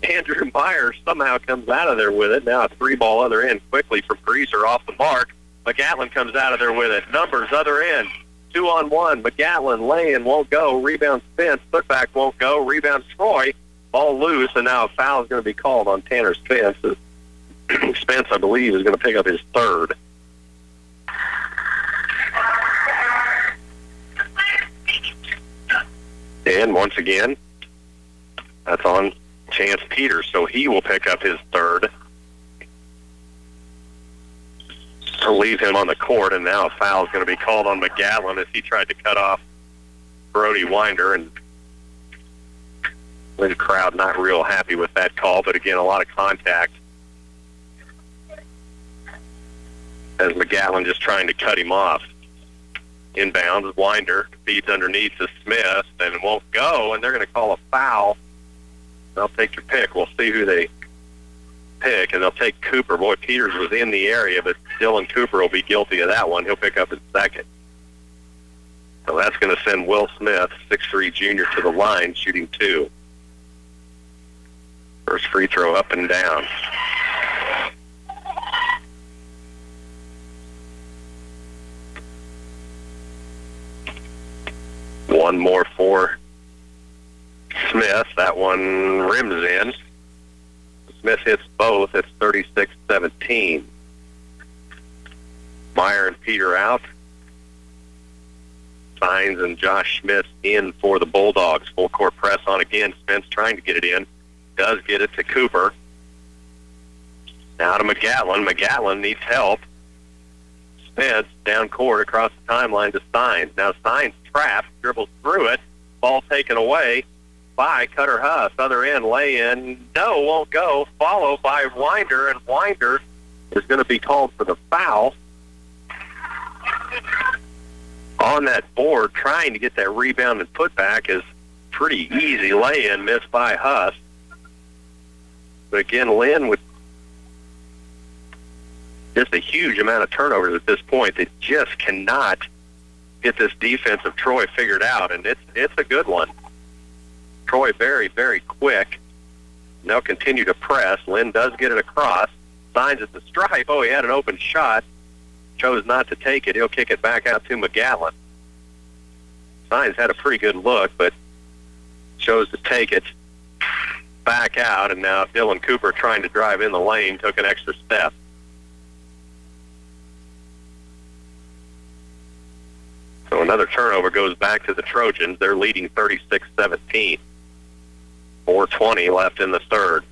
Andrew Meyer somehow comes out of there with it. Now a 3-ball other end quickly from Greaser off the mark. McGatlin comes out of there with it. Numbers other end. 2-on-1. McGatlin lay-in won't go. Rebound Spence. Putback won't go. Rebound Troy. Ball loose, and now a foul is going to be called on Tanner Spence. Spence, I believe, is going to pick up his third. And once again, that's on Chance Peters, so he will pick up his third to leave him on the court, and now a foul is going to be called on McGatlin as he tried to cut off Brody Winder, and the crowd not real happy with that call, but again, a lot of contact as McGatlin just trying to cut him off. Inbounds, Winder feeds underneath to Smith and won't go, and they're going to call a foul. They'll take your pick. We'll see who they pick, and they'll take Cooper. Boy, Peters was in the area, but Dylan Cooper will be guilty of that one. He'll pick up his second. So that's going to send Will Smith, 6'3" junior, to the line, shooting 2. First free throw up and down. One more for Smith. That one rims in. Smith hits both. It's 36-17. Meyer and Peter out. Signs and Josh Schmitz in for the Bulldogs. Full court press on again. Spence trying to get it in. Does get it to Cooper. Now to McGatlin. McGatlin needs help. Spence down court across the timeline to Steins. Now Steins trapped, dribbles through it. Ball taken away by Cutter Huss. Other end, lay in. No, won't go. Followed by Winder, and Winder is going to be called for the foul. On that board, trying to get that rebound and putback is pretty easy. Lay-in missed by Huss. But again, Linn with just a huge amount of turnovers at this point. They just cannot get this defense of Troy figured out, and it's a good one. Troy very, very quick. They'll continue to press. Linn does get it across. Signs at the stripe. Oh, he had an open shot. Chose not to take it. He'll kick it back out to McGatlin. Signs had a pretty good look, but chose to take it back out, and now Dylan Cooper trying to drive in the lane took an extra step. So another turnover goes back to the Trojans. They're leading 36-17. 4:20 left in the third.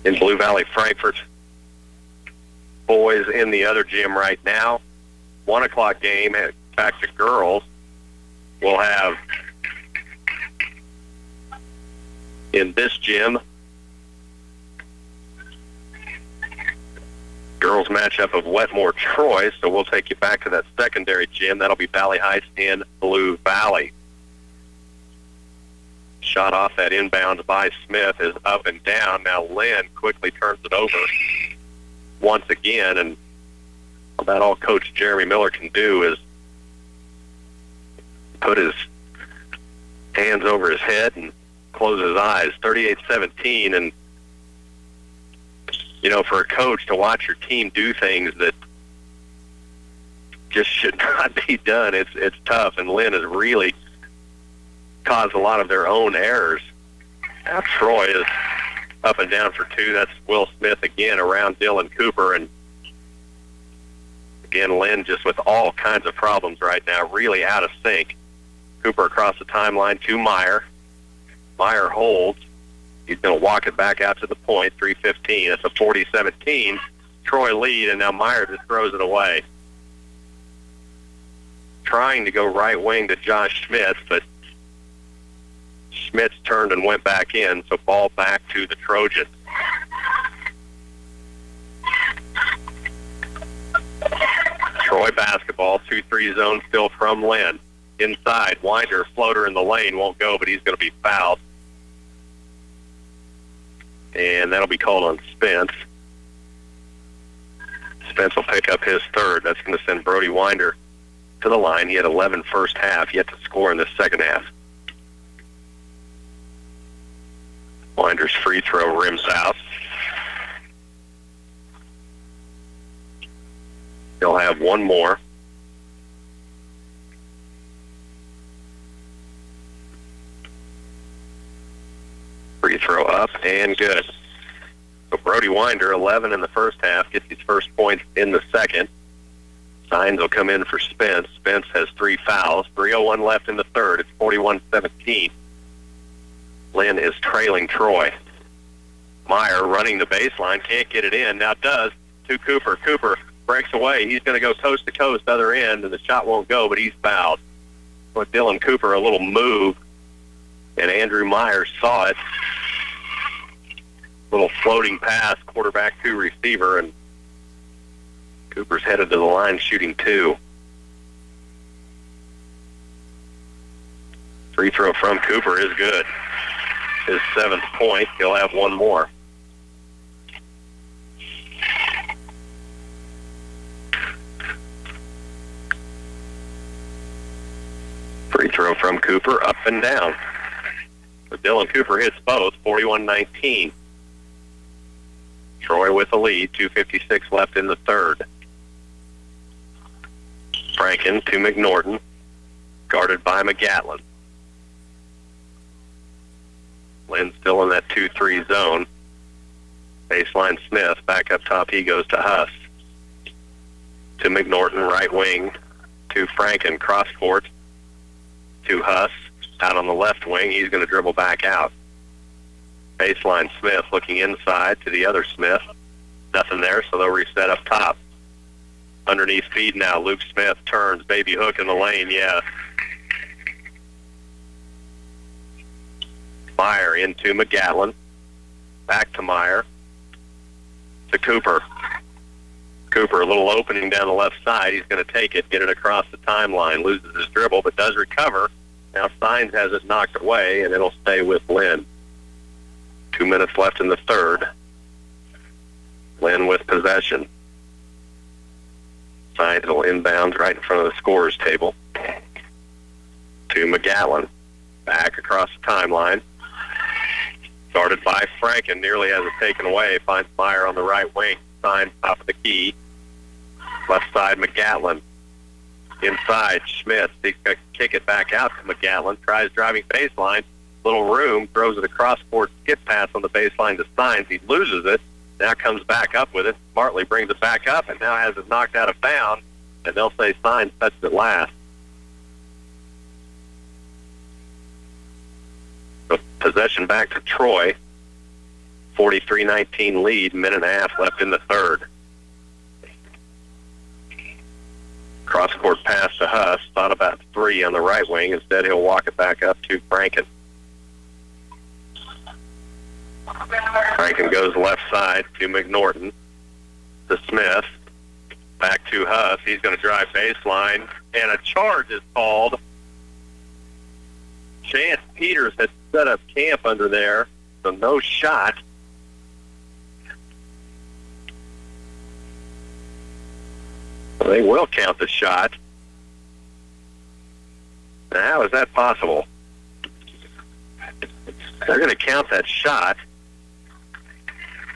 In Blue Valley, Frankfort. Boys in the other gym right now. 1 o'clock game. Back to girls. We'll have in this gym girls matchup of Wetmore Troy, so we'll take you back to that secondary gym. That'll be Valley Heights in Blue Valley. Shot off that inbound by Smith is up and down. Now Linn quickly turns it over once again, and about all Coach Jeremy Miller can do is put his hands over his head and close his eyes. 38-17, and you know, for a coach to watch your team do things that just should not be done, it's tough, and Linn has really caused a lot of their own errors. Now Troy is up and down for 2. That's Will Smith again around Dylan Cooper, and again, Linn just with all kinds of problems right now, really out of sync. Cooper across the timeline to Meyer. Meyer holds. He's going to walk it back out to the point, 3:15. It's a 40-17 Troy lead, and now Meyer just throws it away. Trying to go right wing to Josh Schmitz, but Schmitz turned and went back in, so ball back to the Trojans. Troy basketball, 2-3 zone still from Linn. Inside, Winder, floater in the lane, won't go, but he's going to be fouled. And that'll be called on Spence. Spence will pick up his third. That's going to send Brody Winder to the line. He had 11 first half, yet to score in the second half. Winder's free throw rims out. He'll have one more. Free throw up and good. So Brody Winder, 11 in the first half, gets his first points in the second. Signs will come in for Spence. Spence has 3 fouls. 3:01 left in the third. It's 41-17. Linn is trailing Troy. Meyer running the baseline, can't get it in. Now does to Cooper. Cooper breaks away. He's going to go coast to coast, other end, and the shot won't go, but he's fouled. With Dylan Cooper, a little move, and Andrew Meyer saw it Little floating pass, quarterback to receiver, and Cooper's headed to the line shooting 2. Free throw from Cooper is good. His 7th point. He'll have one more. Free throw from Cooper, up and down. But Dylan Cooper hits both, 41-19. Troy with the lead, 2:56 left in the third. Franken to McNorton, guarded by McGatlin. Linn still in that 2-3 zone. Baseline Smith, back up top, he goes to Huss. To McNorton, right wing, to Franken, cross court, to Huss, out on the left wing. He's going to dribble back out. Baseline Smith looking inside to the other Smith. Nothing there, so they'll reset up top. Underneath feed now. Luke Smith turns, baby hook in the lane, yes. Meyer into McGatlin. Back to Meyer. To Cooper. Cooper, a little opening down the left side. He's going to take it, get it across the timeline. Loses his dribble, but does recover. Now Sines has it knocked away, and it'll stay with Linn. 2 minutes left in the third. Linn with possession. Sines will inbound right in front of the scorer's table. To McGatlin. Back across the timeline. Guarded by Franken. Nearly has it taken away. Finds Meyer on the right wing. Sines top of the key. Left side, McGatlin. Inside, Smith. He's going to kick it back out to McGatlin. Tries driving baseline. Little room. Throws it across court. Skip pass on the baseline to Sines. He loses it. Now comes back up with it. Smartly brings it back up and now has it knocked out of bounds. And they'll say Sines touched it last. So possession back to Troy. 43-19 lead. Minute and a half left in the third. Cross-court pass to Huss. Thought about 3 on the right wing. Instead, he'll walk it back up to Franken. Franken goes left side to McNorton. To Smith. Back to Huss. He's going to drive baseline. And a charge is called. Chance Peters had set up camp under there. So no shot. They will count the shot. Now, how is that possible? They're going to count that shot.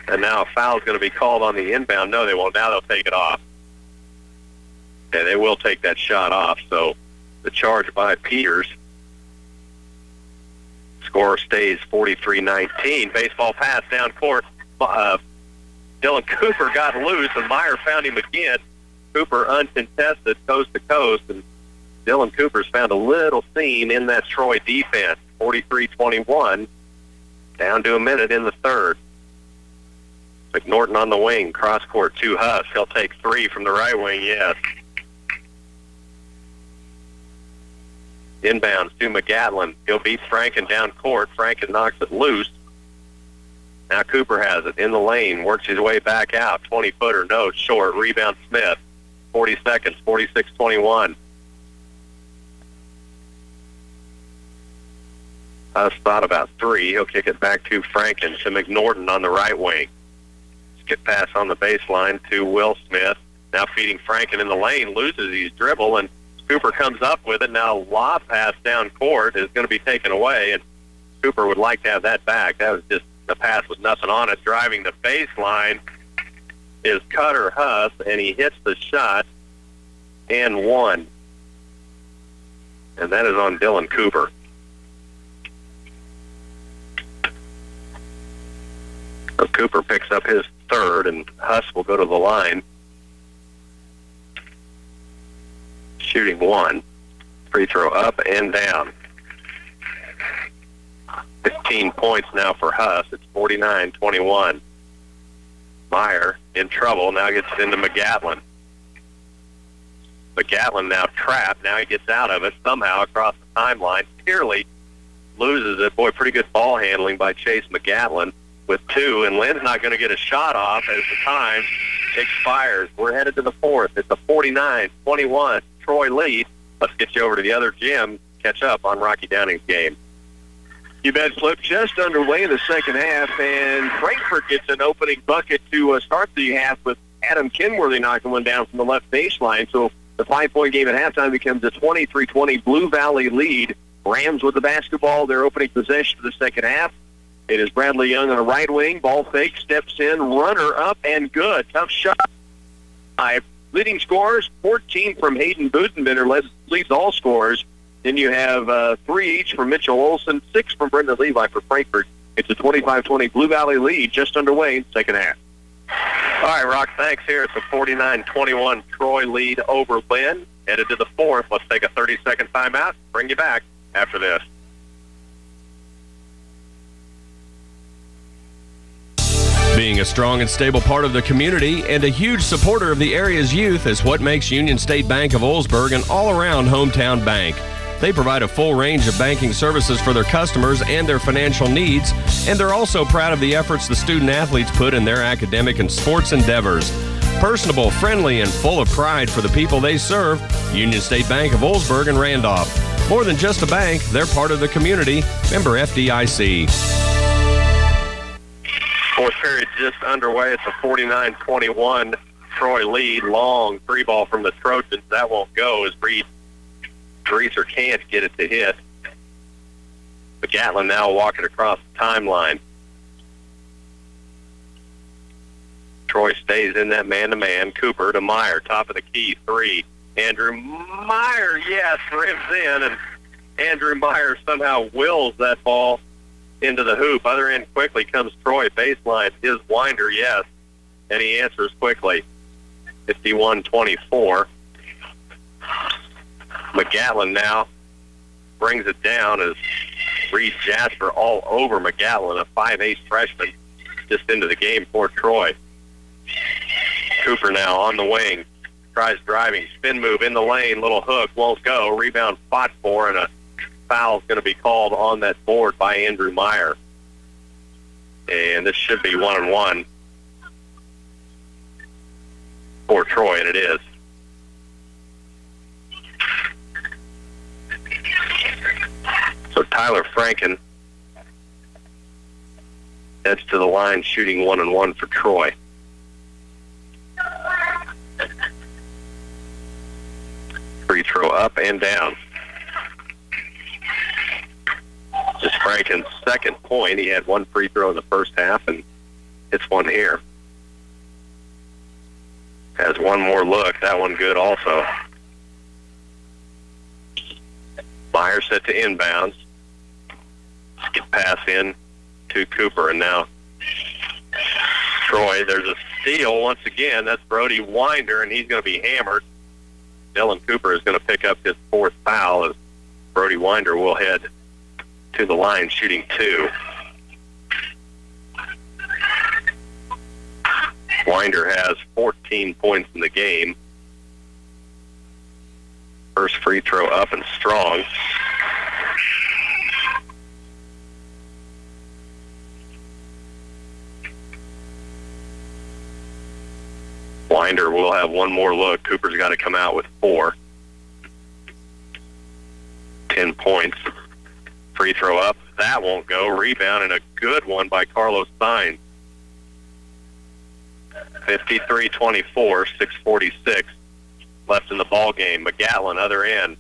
And now a foul is going to be called on the inbound. No, they won't. Now they'll take it off. And they will take that shot off. So the charge by Peters. Score stays 43-19. Baseball pass down court. Dylan Cooper got loose, and Meyer found him again. Cooper uncontested, coast to coast, and Dylan Cooper's found a little seam in that Troy defense. 43-21, down to a minute in the third. McNorton on the wing, cross court to Huss. He'll take 3 from the right wing, yes. Inbounds to McGatlin. He'll beat Franken down court. Franken knocks it loose. Now Cooper has it in the lane, works his way back out. 20-footer, no, short. Rebound Smith. 40 seconds, 46-21. Huss thought about 3. He'll kick it back to Franken, to McNorton on the right wing. Skip pass on the baseline to Will Smith. Now feeding Franken in the lane, loses his dribble, and Cooper comes up with it. Now lob pass down court is going to be taken away, and Cooper would like to have that back. That was just a pass with nothing on it. Driving the baseline is Cutter Huss, and he hits the shot and one. And that is on Dylan Cooper. So Cooper picks up his third, and Huss will go to the line. Shooting 1. Free throw up and down. 15 points now for Huss. It's 49-21. Meyer in trouble. Now gets it into McGatlin. McGatlin now trapped. Now he gets out of it somehow across the timeline. Pearley loses it. Boy, pretty good ball handling by Chase McGatlin. with 2, and Lynn's not going to get a shot off as the time expires. We're headed to the 4th. It's a 49-21 Troy lead. Let's get you over to the other gym, catch up on Rocky Downing's game. You bet, Flip. Just underway in the second half, and Frankfort gets an opening bucket to start the half with Adam Kenworthy knocking one down from the left baseline. So the 5-point game at halftime becomes a 23-20 Blue Valley lead. Rams with the basketball, their opening possession of the second half. It is Bradley Young on the right wing. Ball fake, steps in, runner up, and good. Tough shot. 5. Leading scorers, 14 from Hayden Budenbender leads all scorers. Then you have 3 each from Mitchell Olson, 6 from Brendan Levi for Frankfort. It's a 25-20 Blue Valley lead just underway in the second half. All right, Rock, thanks. Here it's a 49-21 Troy lead over Linn. Headed to the 4th. Let's take a 30-second timeout. Bring you back after this. Being a strong and stable part of the community and a huge supporter of the area's youth is what makes Union State Bank of Oldsburg an all-around hometown bank. They provide a full range of banking services for their customers and their financial needs, and they're also proud of the efforts the student-athletes put in their academic and sports endeavors. Personable, friendly, and full of pride for the people they serve, Union State Bank of Oldsburg and Randolph. More than just a bank, they're part of the community. Member FDIC. Fourth period just underway. It's a 49-21 Troy lead. Long 3-ball from the Trojans. That won't go as Reeser can't get it to hit. McGatlin now walking across the timeline. Troy stays in that man-to-man. Cooper to Meyer, top of the key, 3. Andrew Meyer, yes, rims in, and Andrew Meyer somehow wills that ball into the hoop. Other end quickly comes Troy. Baseline, his winder, yes, and he answers quickly. 51-24. McGatlin now brings it down as Reed Jasper all over McGatlin, a 5'8" freshman, just into the game for Troy. Cooper now on the wing, tries driving, spin move in the lane, little hook, won't go. Rebound fought for, and a foul is going to be called on that board by Andrew Meyer. And this should be 1-1 for Troy, and it is. So Tyler Franken heads to the line shooting 1-1 for Troy. Free throw up and down. Just Franken's second point. He had 1 free throw in the first half, and hits one here. Has one more look. That one good also. Meyer set to inbounds. Skip pass in to Cooper, and now Troy. There's a steal once again. That's Brody Winder, and he's going to be hammered. Dylan Cooper is going to pick up his 4th foul as Brody Winder will head to the line shooting 2. Winder has 14 points in the game. First free throw up and strong. Winder will have one more look. Cooper's got to come out with 4. 10 points. Free throw up. That won't go. Rebound, and a good one by Carlos Sainz. 53-24, 6:46 left in the ball game. McGatlin, other end.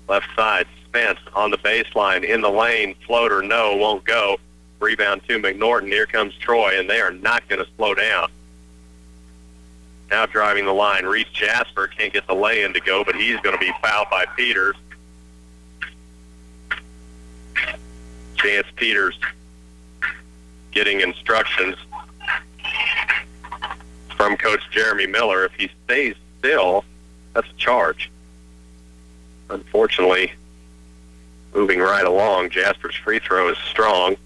Left side, Spence on the baseline, in the lane. Floater, no, won't go. Rebound to McNorton. Here comes Troy, and they are not going to slow down. Now driving the line, Reese Jasper can't get the lay-in to go, but he's going to be fouled by Peters. Chance Peters getting instructions from Coach Jeremy Miller. If he stays still, that's a charge. Unfortunately, moving right along, Jasper's free throw is strong.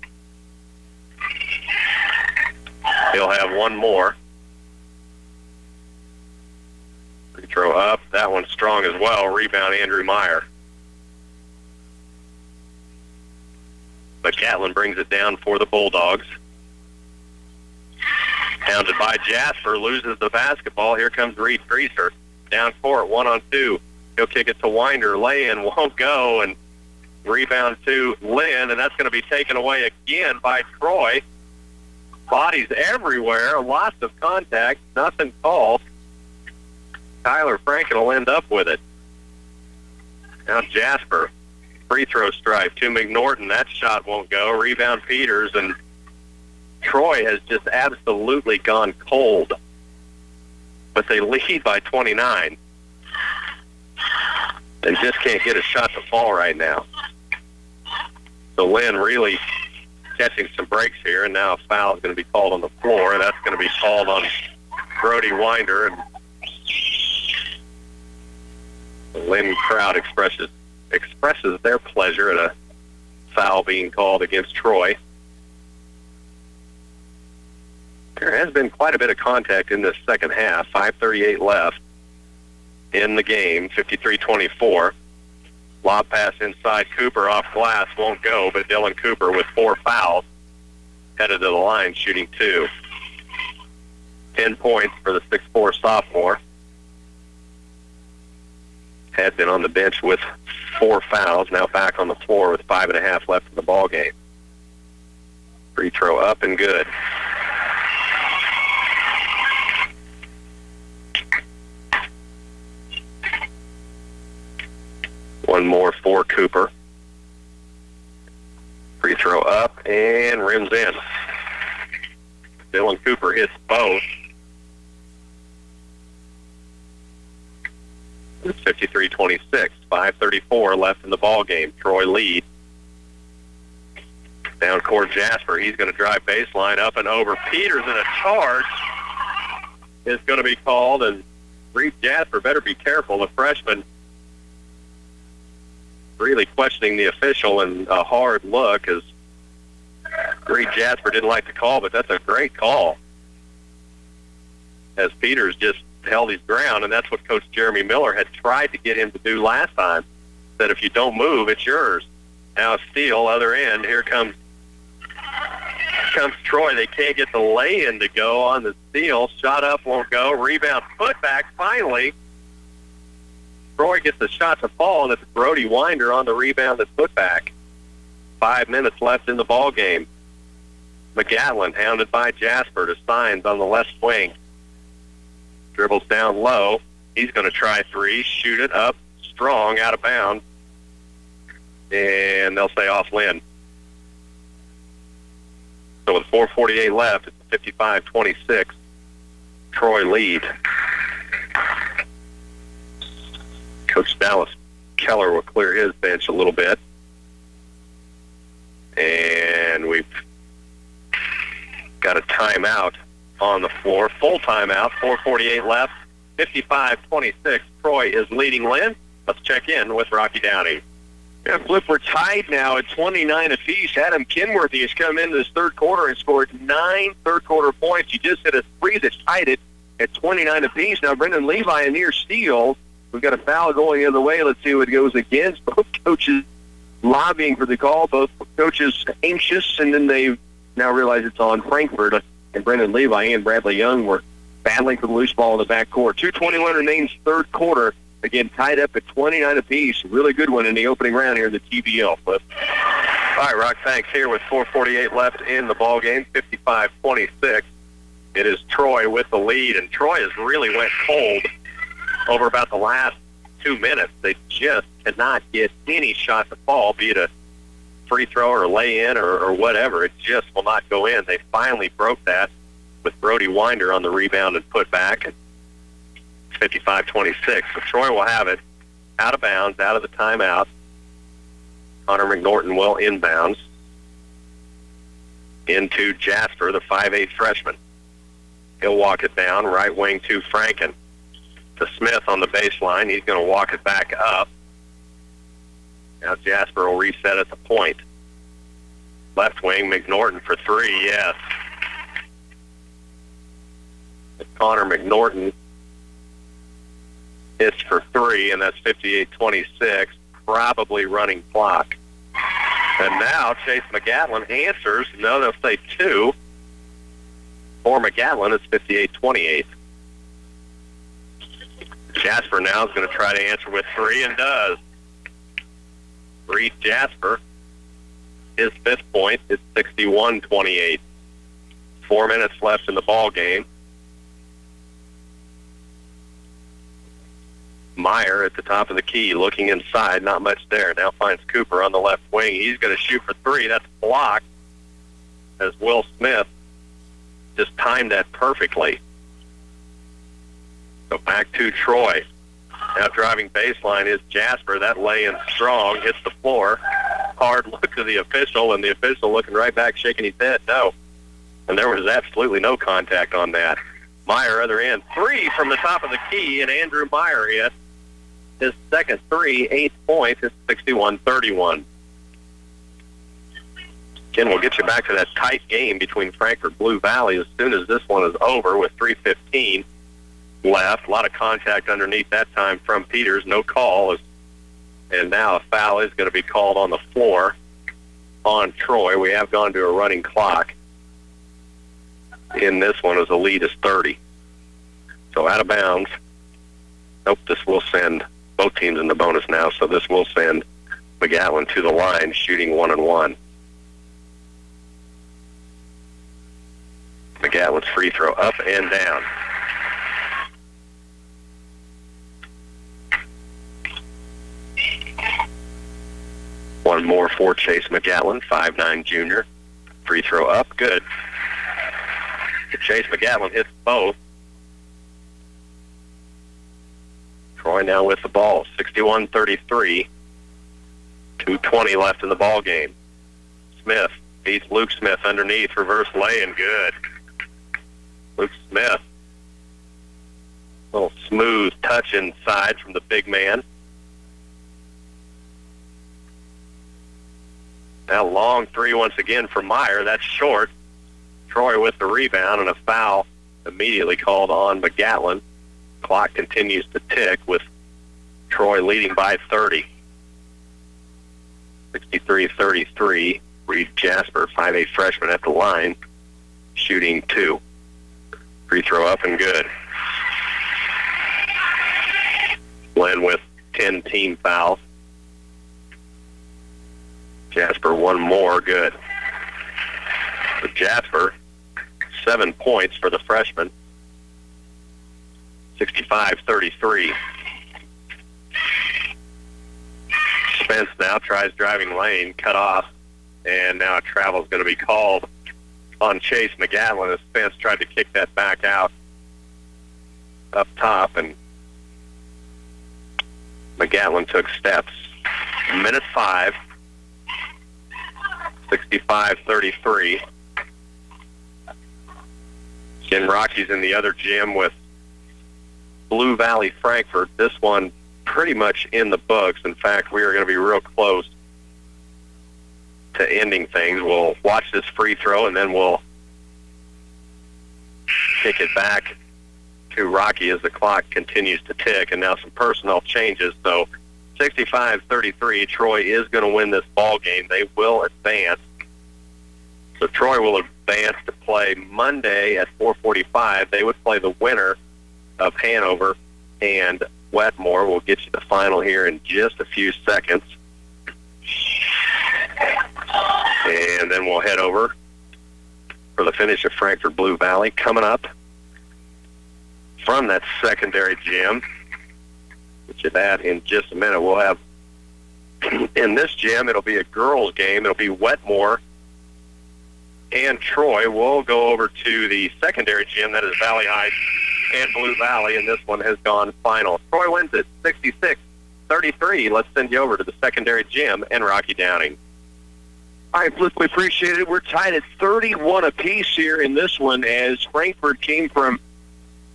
He'll have one more. Free throw up. That one's strong as well. Rebound, Andrew Meyer. McGatlin brings it down for the Bulldogs. Hounded by Jasper, loses the basketball. Here comes Reed Greaser. Down court, 1-on-2. He'll kick it to Winder. Lay-in won't go, and rebound to Linn, and that's going to be taken away again by Troy. Bodies everywhere, lots of contact, nothing called. Tyler Franken will end up with it. Now Jasper, free throw stripe to McNorton. That shot won't go. Rebound Peters, and Troy has just absolutely gone cold. But they lead by 29. And just can't get a shot to fall right now. So Linn really catching some breaks here, and now a foul is going to be called on the floor. That's going to be called on Brody Winder, and the Linn crowd expresses their pleasure at a foul being called against Troy. There has been quite a bit of contact in this second half. 5:38 left in the game, 53-24. Lob pass inside. Cooper off glass, won't go, but Dylan Cooper with 4 fouls headed to the line, shooting 2. 10 points for the 6'4" sophomore. Had been on the bench with 4 fouls, now back on the floor with 5.5 left in the ball game. Free throw up and good. One more for Cooper. Free throw up and rims in. Dylan Cooper hits both. It's 53-26. 5:34 left in the ball game. Troy lead. Down court Jasper. He's going to drive baseline up and over. Peters, and a charge is going to be called. And Reed Jasper better be careful. The freshman really questioning the official, and a hard look as Reed Jasper didn't like the call, but that's a great call. As Peters just held his ground, and that's what Coach Jeremy Miller had tried to get him to do last time. That if you don't move, it's yours. Now a steal, other end. Here comes Troy. They can't get the lay-in to go on the steal. Shot up, won't go. Rebound, put back, finally. Troy gets the shot to fall, and it's Brody Winder on the rebound and put back. 5 minutes left in the ball game. McGatlin hounded by Jasper to Steins on the left wing. Dribbles down low. He's going to try 3, shoot it up, strong, out of bounds. And they'll say off Linn. So with 4:48 left, it's 55-26. Troy lead. Coach Dallas Keller will clear his bench a little bit. And we've got a timeout on the floor. Full timeout, 4:48 left, 55-26. Troy is leading Linn. Let's check in with Rocky Downey. Yeah, Flip, we're tied now at 29 apiece. Adam Kenworthy has come into this third quarter and scored 9 third-quarter points. He just hit a 3 that tied it at 29 apiece. Now Brendan Levi, a near steal. We've got a foul going the other way. Let's see what goes against. Both coaches lobbying for the call. Both coaches anxious, and then they now realize it's on Frankfort. And Brendan Levi and Bradley Young were battling for the loose ball in the backcourt. 2:21 remains third quarter. Again, tied up at 29 apiece. Really good one in the opening round here in the TVL, Flip. All right, Rock, thanks. Here with 4:48 left in the ball game, 55-26. It is Troy with the lead, and Troy has really went cold over about the last 2 minutes. They just cannot get any shot to fall, be it a free throw or lay-in or whatever. It just will not go in. They finally broke that with Brody Winder on the rebound and put back. 55-26. So Troy will have it out of bounds, out of the timeout. Connor McNorton will inbounds into Jasper, the 5'8" freshman. He'll walk it down, right wing to Franken. To Smith on the baseline. He's going to walk it back up. Now Jasper will reset at the point. Left wing, McNorton for 3, yes. Connor McNorton hits for 3, and that's 58-26, probably running clock. And now Chase McGatlin answers. No, they'll say 2. For McGatlin, it's 58-28. Jasper now is going to try to answer with three and does. Reed Jasper, his fifth point is 61-28. 4 minutes left in the ball game. Meyer at the top of the key, looking inside, not much there. Now finds Cooper on the left wing. He's going to shoot for three. That's blocked as Will Smith just timed that perfectly. So back to Troy. Now driving baseline is Jasper. That lay-in strong, hits the floor. Hard look to the official, and the official looking right back, shaking his head, no. And there was absolutely no contact on that. Meyer, other end, three from the top of the key, and Andrew Meyer hit his second three, 8 points. It's 61-31. Again, we'll get you back to that tight game between Frankfort Blue Valley as soon as this one is over with 3:15 left. A lot of contact underneath that time from Peters. No call. And now a foul is going to be called on the floor on Troy. We have gone to a running clock. In this one as the lead is 30. So out of bounds. Nope, this will send both teams in the bonus now, so this will send McGatlin to the line shooting 1-1. McGatlin's free throw up and down. One more for Chase McGatlin, 5'9" junior. Free throw up, good. Chase McGatlin hits both. Troy now with the ball, 61-33. 2:20 left in the ball game. Smith beats Luke Smith underneath, reverse lay and good. Luke Smith, little smooth touch inside from the big man. Now long three once again for Meyer. That's short. Troy with the rebound, and a foul immediately called on McGatlin. Clock continues to tick with Troy leading by 30. 63-33. Reed Jasper, 5'8" freshman at the line, shooting 2. Free throw up and good. Linn with 10 team fouls. Jasper one more, good. For Jasper, 7 points for the freshman. 65-33. Spence now tries driving lane, cut off, and now a travel is going to be called on Chase McGatlin as Spence tried to kick that back out up top, and McGatlin took steps. Minute 5, 65-33. Again, Rocky's in the other gym with Blue Valley Frankfort. This one pretty much in the books. In fact, we are going to be real close to ending things. We'll watch this free throw, and then we'll kick it back to Rocky as the clock continues to tick, and now some personnel changes. So 65-33, Troy is going to win this ball game. They will advance. So Troy will advance to play Monday at 4:45. They would play the winner of Hanover and Wetmore. We'll get you the final here in just a few seconds. And then we'll head over for the finish of Frankfort Blue Valley. Coming up from that secondary gym, get you that in just a minute. We'll have, in this gym, it'll be a girls' game. It'll be Wetmore and Troy. We'll go over to the secondary gym, that is Valley Heights and Blue Valley, and this one has gone final. Troy wins it 66-33. Let's send you over to the secondary gym and Rocky Downing. All right, Flip, we appreciate it. We're tied at 31 apiece here in this one as Frankfort came from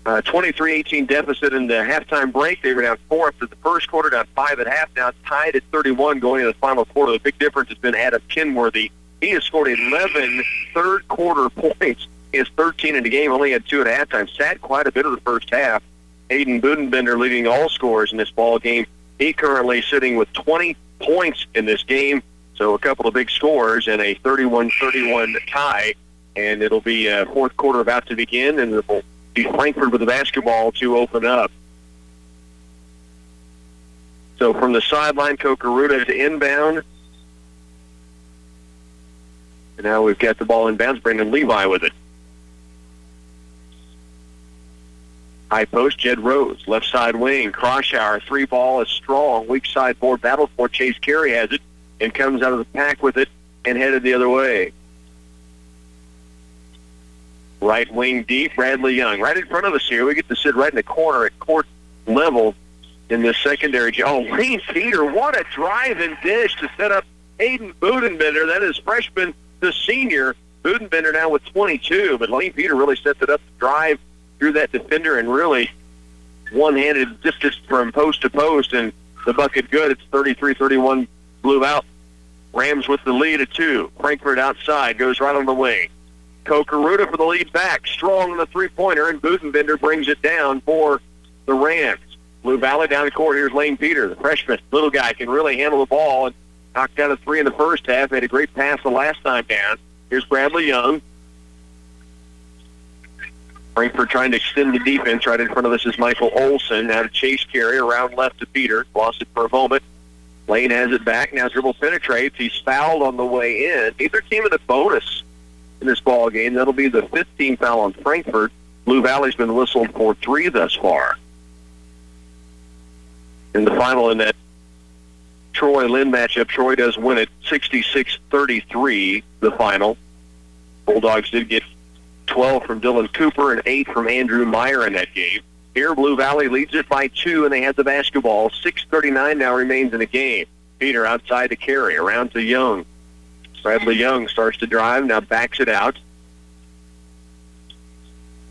23-18 deficit in the halftime break. They were down 4 after the first quarter, down 5 at half. Now it's tied at 31 going into the final quarter. The big difference has been Adam Kenworthy. He has scored 11 third-quarter points. He has 13 in the game, only had 2 at halftime. Sat quite a bit of the first half. Aiden Budenbender leading all scorers in this ball game. He currently sitting with 20 points in this game, so a couple of big scores and a 31-31 tie. And it'll be fourth quarter about to begin, and it will be Frankfort with the basketball to open up. So from the sideline, Kokaruta to inbound. And now we've got the ball inbounds. Brendan Levi with it. High post, Jed Rose, left side wing. Croshour, three ball is strong. Weak side board battle for Chase Carey has it and comes out of the pack with it and headed the other way. Right wing deep, Bradley Young. Right in front of us here. We get to sit right in the corner at court level in this secondary. Oh, Lane Peter, what a drive and dish to set up Hayden Budenbender. That is freshman to senior. Budenbender now with 22, but Lane Peter really sets it up to drive through that defender and really one-handed distance from post to post, and the bucket good. It's 33-31 Blue out. Rams with the lead at 2. Frankfort outside, goes right on the wing. Kokaruta for the lead back. Strong on the three-pointer, and Budenbender brings it down for the Rams. Blue Valley down the court. Here's Lane Peter, the freshman. Little guy can really handle the ball and knocked down a three in the first half. Had a great pass the last time down. Here's Bradley Young. Frankfort trying to extend the defense. Right in front of us is Michael Olson. Now to Chase Carey, around left to Peter. Lost it for a moment. Lane has it back. Now dribble penetrates. He's fouled on the way in. Neither team in a bonus in this ball game. That'll be the 15th foul on Frankfort. Blue Valley's been whistled for 3 thus far. In the final in that Troy-Linn matchup, Troy does win it 66-33, the final. Bulldogs did get 12 from Dylan Cooper and 8 from Andrew Meyer in that game. Here, Blue Valley leads it by 2, and they have the basketball. 6:39 now remains in the game. Peter outside to Carey, around to Young. Bradley Young starts to drive, now backs it out.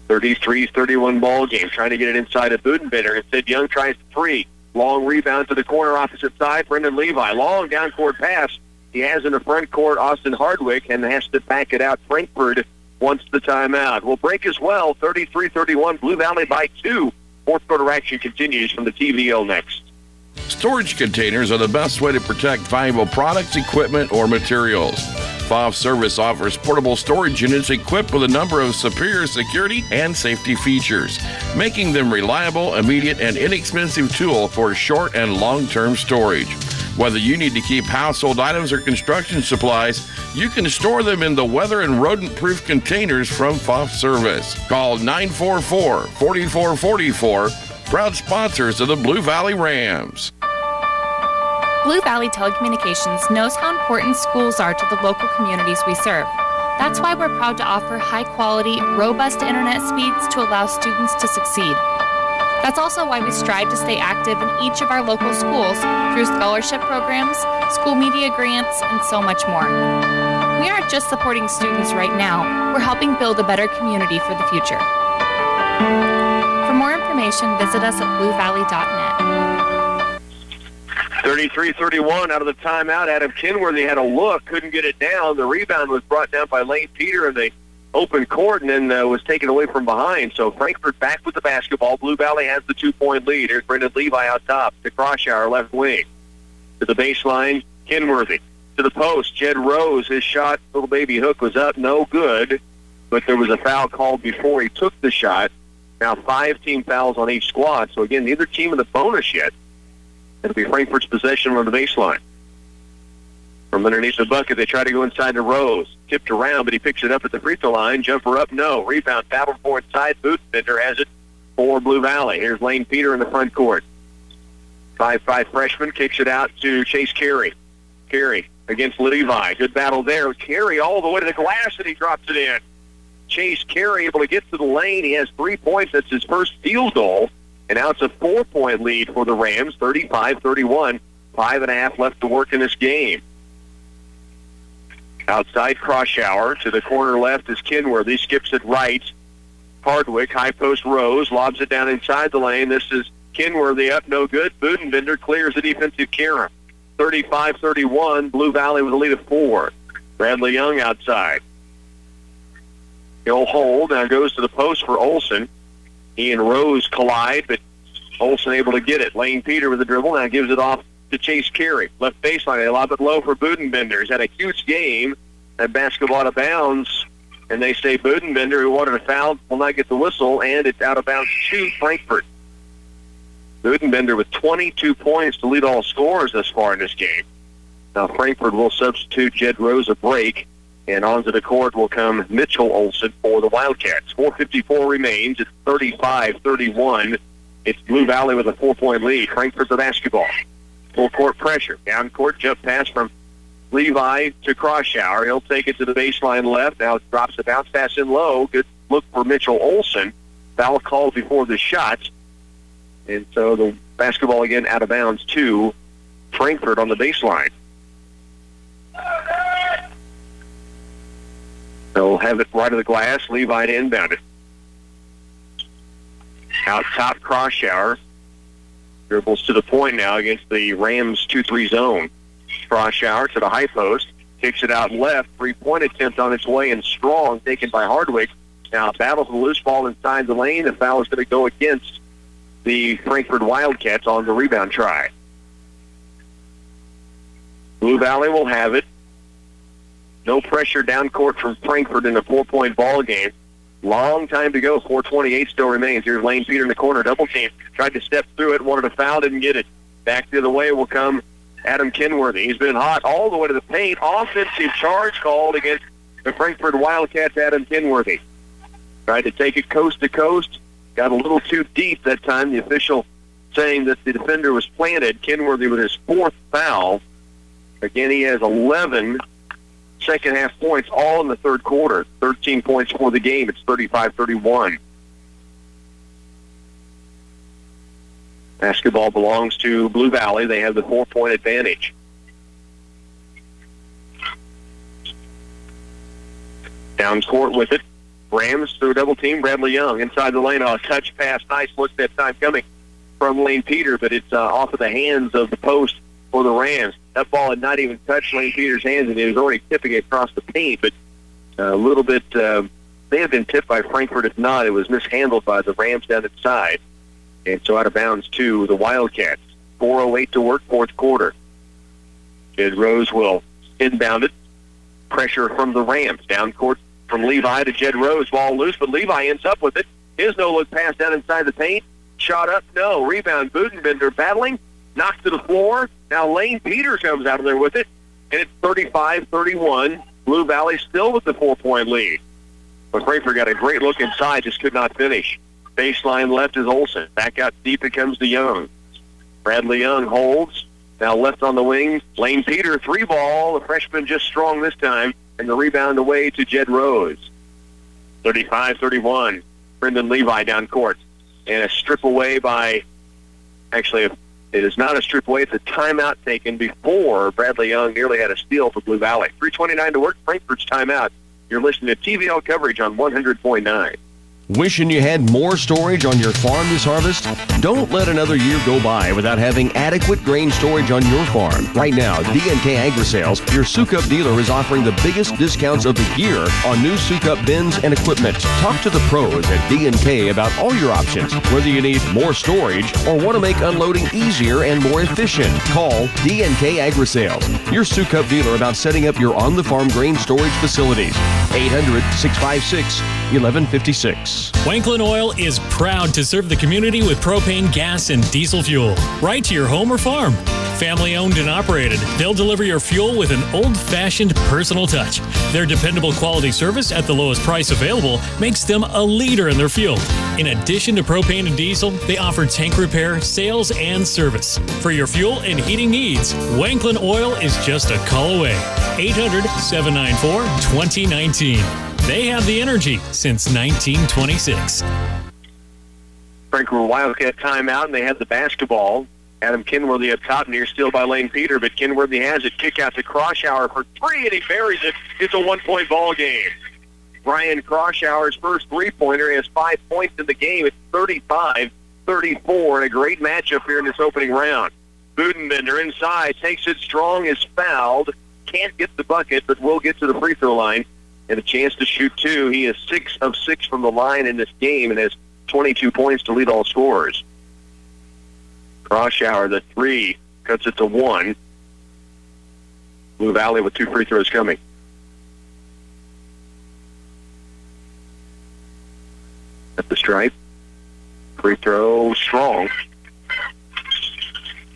33-31 ball game, trying to get it inside of Budenbender. Instead, Young tries to 3. Long rebound to the corner opposite side. Brendan Levi, long down court pass. He has in the front court Austin Hardwick and has to back it out. Frankfort wants the timeout. Will break as well. 33-31, Blue Valley by 2. Fourth quarter action continues from the TVL next. Storage containers are the best way to protect valuable products, equipment, or materials. FOF Service offers portable storage units equipped with a number of superior security and safety features, making them reliable, immediate, and inexpensive tool for short and long-term storage. Whether you need to keep household items or construction supplies, you can store them in the weather and rodent-proof containers from FOF Service. Call 944-4444, proud sponsors of the Blue Valley Rams. Blue Valley Telecommunications knows how important schools are to the local communities we serve. That's why we're proud to offer high-quality, robust internet speeds to allow students to succeed. That's also why we strive to stay active in each of our local schools through scholarship programs, school media grants, and so much more. We aren't just supporting students right now, we're helping build a better community for the future. For more information, visit us at bluevalley.net. 33-31 out of the timeout. Adam Kenworthy had a look, couldn't get it down. The rebound was brought down by Lane Peter in the open court and then was taken away from behind. So Frankfort back with the basketball. Blue Valley has the 2-point lead. Here's Brendan Levi out top to Croshour, left wing. To the baseline, Kenworthy. To the post, Jed Rose. His shot, little baby hook, was up, no good. But there was a foul called before he took the shot. Now 5 team fouls on each squad. So again, neither team in the bonus yet. It'll be Frankfort's possession on the baseline. From underneath the bucket, they try to go inside to Rose. Tipped around, but he picks it up at the free throw line. Jumper up, no. Rebound, battle for inside. Budenbender has it for Blue Valley. Here's Lane Peter in the front court. 5'5" freshman kicks it out to Chase Carey. Carey against Levi. Good battle there. Carey all the way to the glass, and he drops it in. Chase Carey able to get to the lane. He has 3 points. That's his first field goal. And now it's a 4-point lead for the Rams, 35-31. 5.5 left to work in this game. Outside Croshour to the corner left is Kenworthy. Skips it right. Hardwick, high post Rose, lobs it down inside the lane. This is Kenworthy up, no good. Budenbender clears the defensive carry. 35-31, Blue Valley with a lead of 4. Bradley Young outside. He'll hold, now goes to the post for Olson. He and Rose collide, but Olson able to get it. Lane Peter with the dribble, now gives it off to Chase Carey. Left baseline, they lob it low for Budenbender. He's had a huge game. That basketball out of bounds And they say Budenbender, who wanted a foul, will not get the whistle, and it's out of bounds to Frankfort. Budenbender with 22 points to lead all scorers thus far in this game. Now Frankfort will substitute Jed Rose a break, and onto the court will come Mitchell Olsen for the Wildcats. 4:54 remains. It's 35-31. It's Blue Valley with a 4-point lead. Frankfort the basketball. Full court pressure. Down court jump pass from Levi to Croshower. He'll take it to the baseline left. Now it drops a bounce pass in low. Good look for Mitchell Olsen. Foul called before the shot. And so the basketball again out of bounds to Frankfort on the baseline. They'll have it right of the glass. Levi to inbound it. Out top, Croshower. Dribbles to the point now against the Rams 2-3 zone. Croshower to the high post. Kicks it out left. 3-point attempt on its way and strong. Taken by Hardwick. Now battles the loose ball inside the lane. The foul is going to go against the Frankfort Wildcats on the rebound try. Blue Valley will have it. No pressure down court from Frankfort in a 4-point ball game. Long time to go. 4:28 still remains. Here's Lane Peter in the corner. Double team. Tried to step through it. Wanted a foul. Didn't get it. Back the other way will come Adam Kenworthy. He's been hot all the way to the paint. Offensive charge called against the Frankfort Wildcats. Adam Kenworthy tried to take it coast to coast. Got a little too deep that time. The official saying that the defender was planted. Kenworthy with his 4th foul. Again, he has 11 second-half points, all in the third quarter. 13 points for the game. It's 35-31. Basketball belongs to Blue Valley. They have the 4-point advantage. Down court with it. Rams through a double team. Bradley Young inside the lane. A touch pass. Nice look that time coming from Lane Peter, but it's off of the hands of the post for the Rams. That ball had not even touched Lane Peter's hands, and he was already tipping it across the paint, but a little bit may have been tipped by Frankfort. If not, it was mishandled by the Rams down inside. And so out of bounds to the Wildcats. 4:08 to work, fourth quarter. Jed Rose will inbound it. Pressure from the Rams. Down court from Levi to Jed Rose. Ball loose, but Levi ends up with it. His no-look pass down inside the paint. Shot up, no. Rebound, Budenbender battling. Knocked to the floor. Now Lane Peter comes out of there with it. And it's 35-31. Blue Valley still with the 4-point lead. But Frankfort got a great look inside, just could not finish. Baseline left is Olsen. Back out deep it comes to Young. Bradley Young holds. Now left on the wing. Lane Peter, 3-ball. The freshman just strong this time. And the rebound away to Jed Rose. 35-31. Brendan Levi down court. And a strip away by, actually, it is not a strip away. It's a timeout taken before Bradley Young nearly had a steal for Blue Valley. 3:29 to work. Frankfort's timeout. You're listening to TVL coverage on 100.9. Wishing you had more storage on your farm this harvest? Don't let another year go by without having adequate grain storage on your farm. Right now, D&K Agri-Sales, your Sukup dealer, is offering the biggest discounts of the year on new Sukup bins and equipment. Talk to the pros at D&K about all your options, whether you need more storage or want to make unloading easier and more efficient. Call D&K Agri-Sales, your Sukup dealer, about setting up your on-the-farm grain storage facilities. 800-656-1156. Wanklin Oil is proud to serve the community with propane, gas, and diesel fuel right to your home or farm. Family owned and operated, they'll deliver your fuel with an old-fashioned personal touch. Their dependable quality service at the lowest price available makes them a leader in their field. In addition to propane and diesel, they offer tank repair, sales, and service. For your fuel and heating needs, Wanklin Oil is just a call away. 800-794-2019. They have the energy since 1926. Frankfort Wildcat timeout, and they have the basketball. Adam Kenworthy up top, near steal by Lane Peter, but Kenworthy has it. Kick out to Croshower for 3, and he buries it. It's a 1-point ball game. Brian Croshower's first 3-pointer. He has 5 points in the game. It's 35-34, and a great matchup here in this opening round. Budenbender inside, takes it strong, is fouled. Can't get the bucket, but will get to the free throw line. And a chance to shoot 2. He is 6 of 6 from the line in this game and has 22 points to lead all scorers. Croshower, the 3, cuts it to 1. Blue Valley with 2 free throws coming. at the stripe. Free throw strong.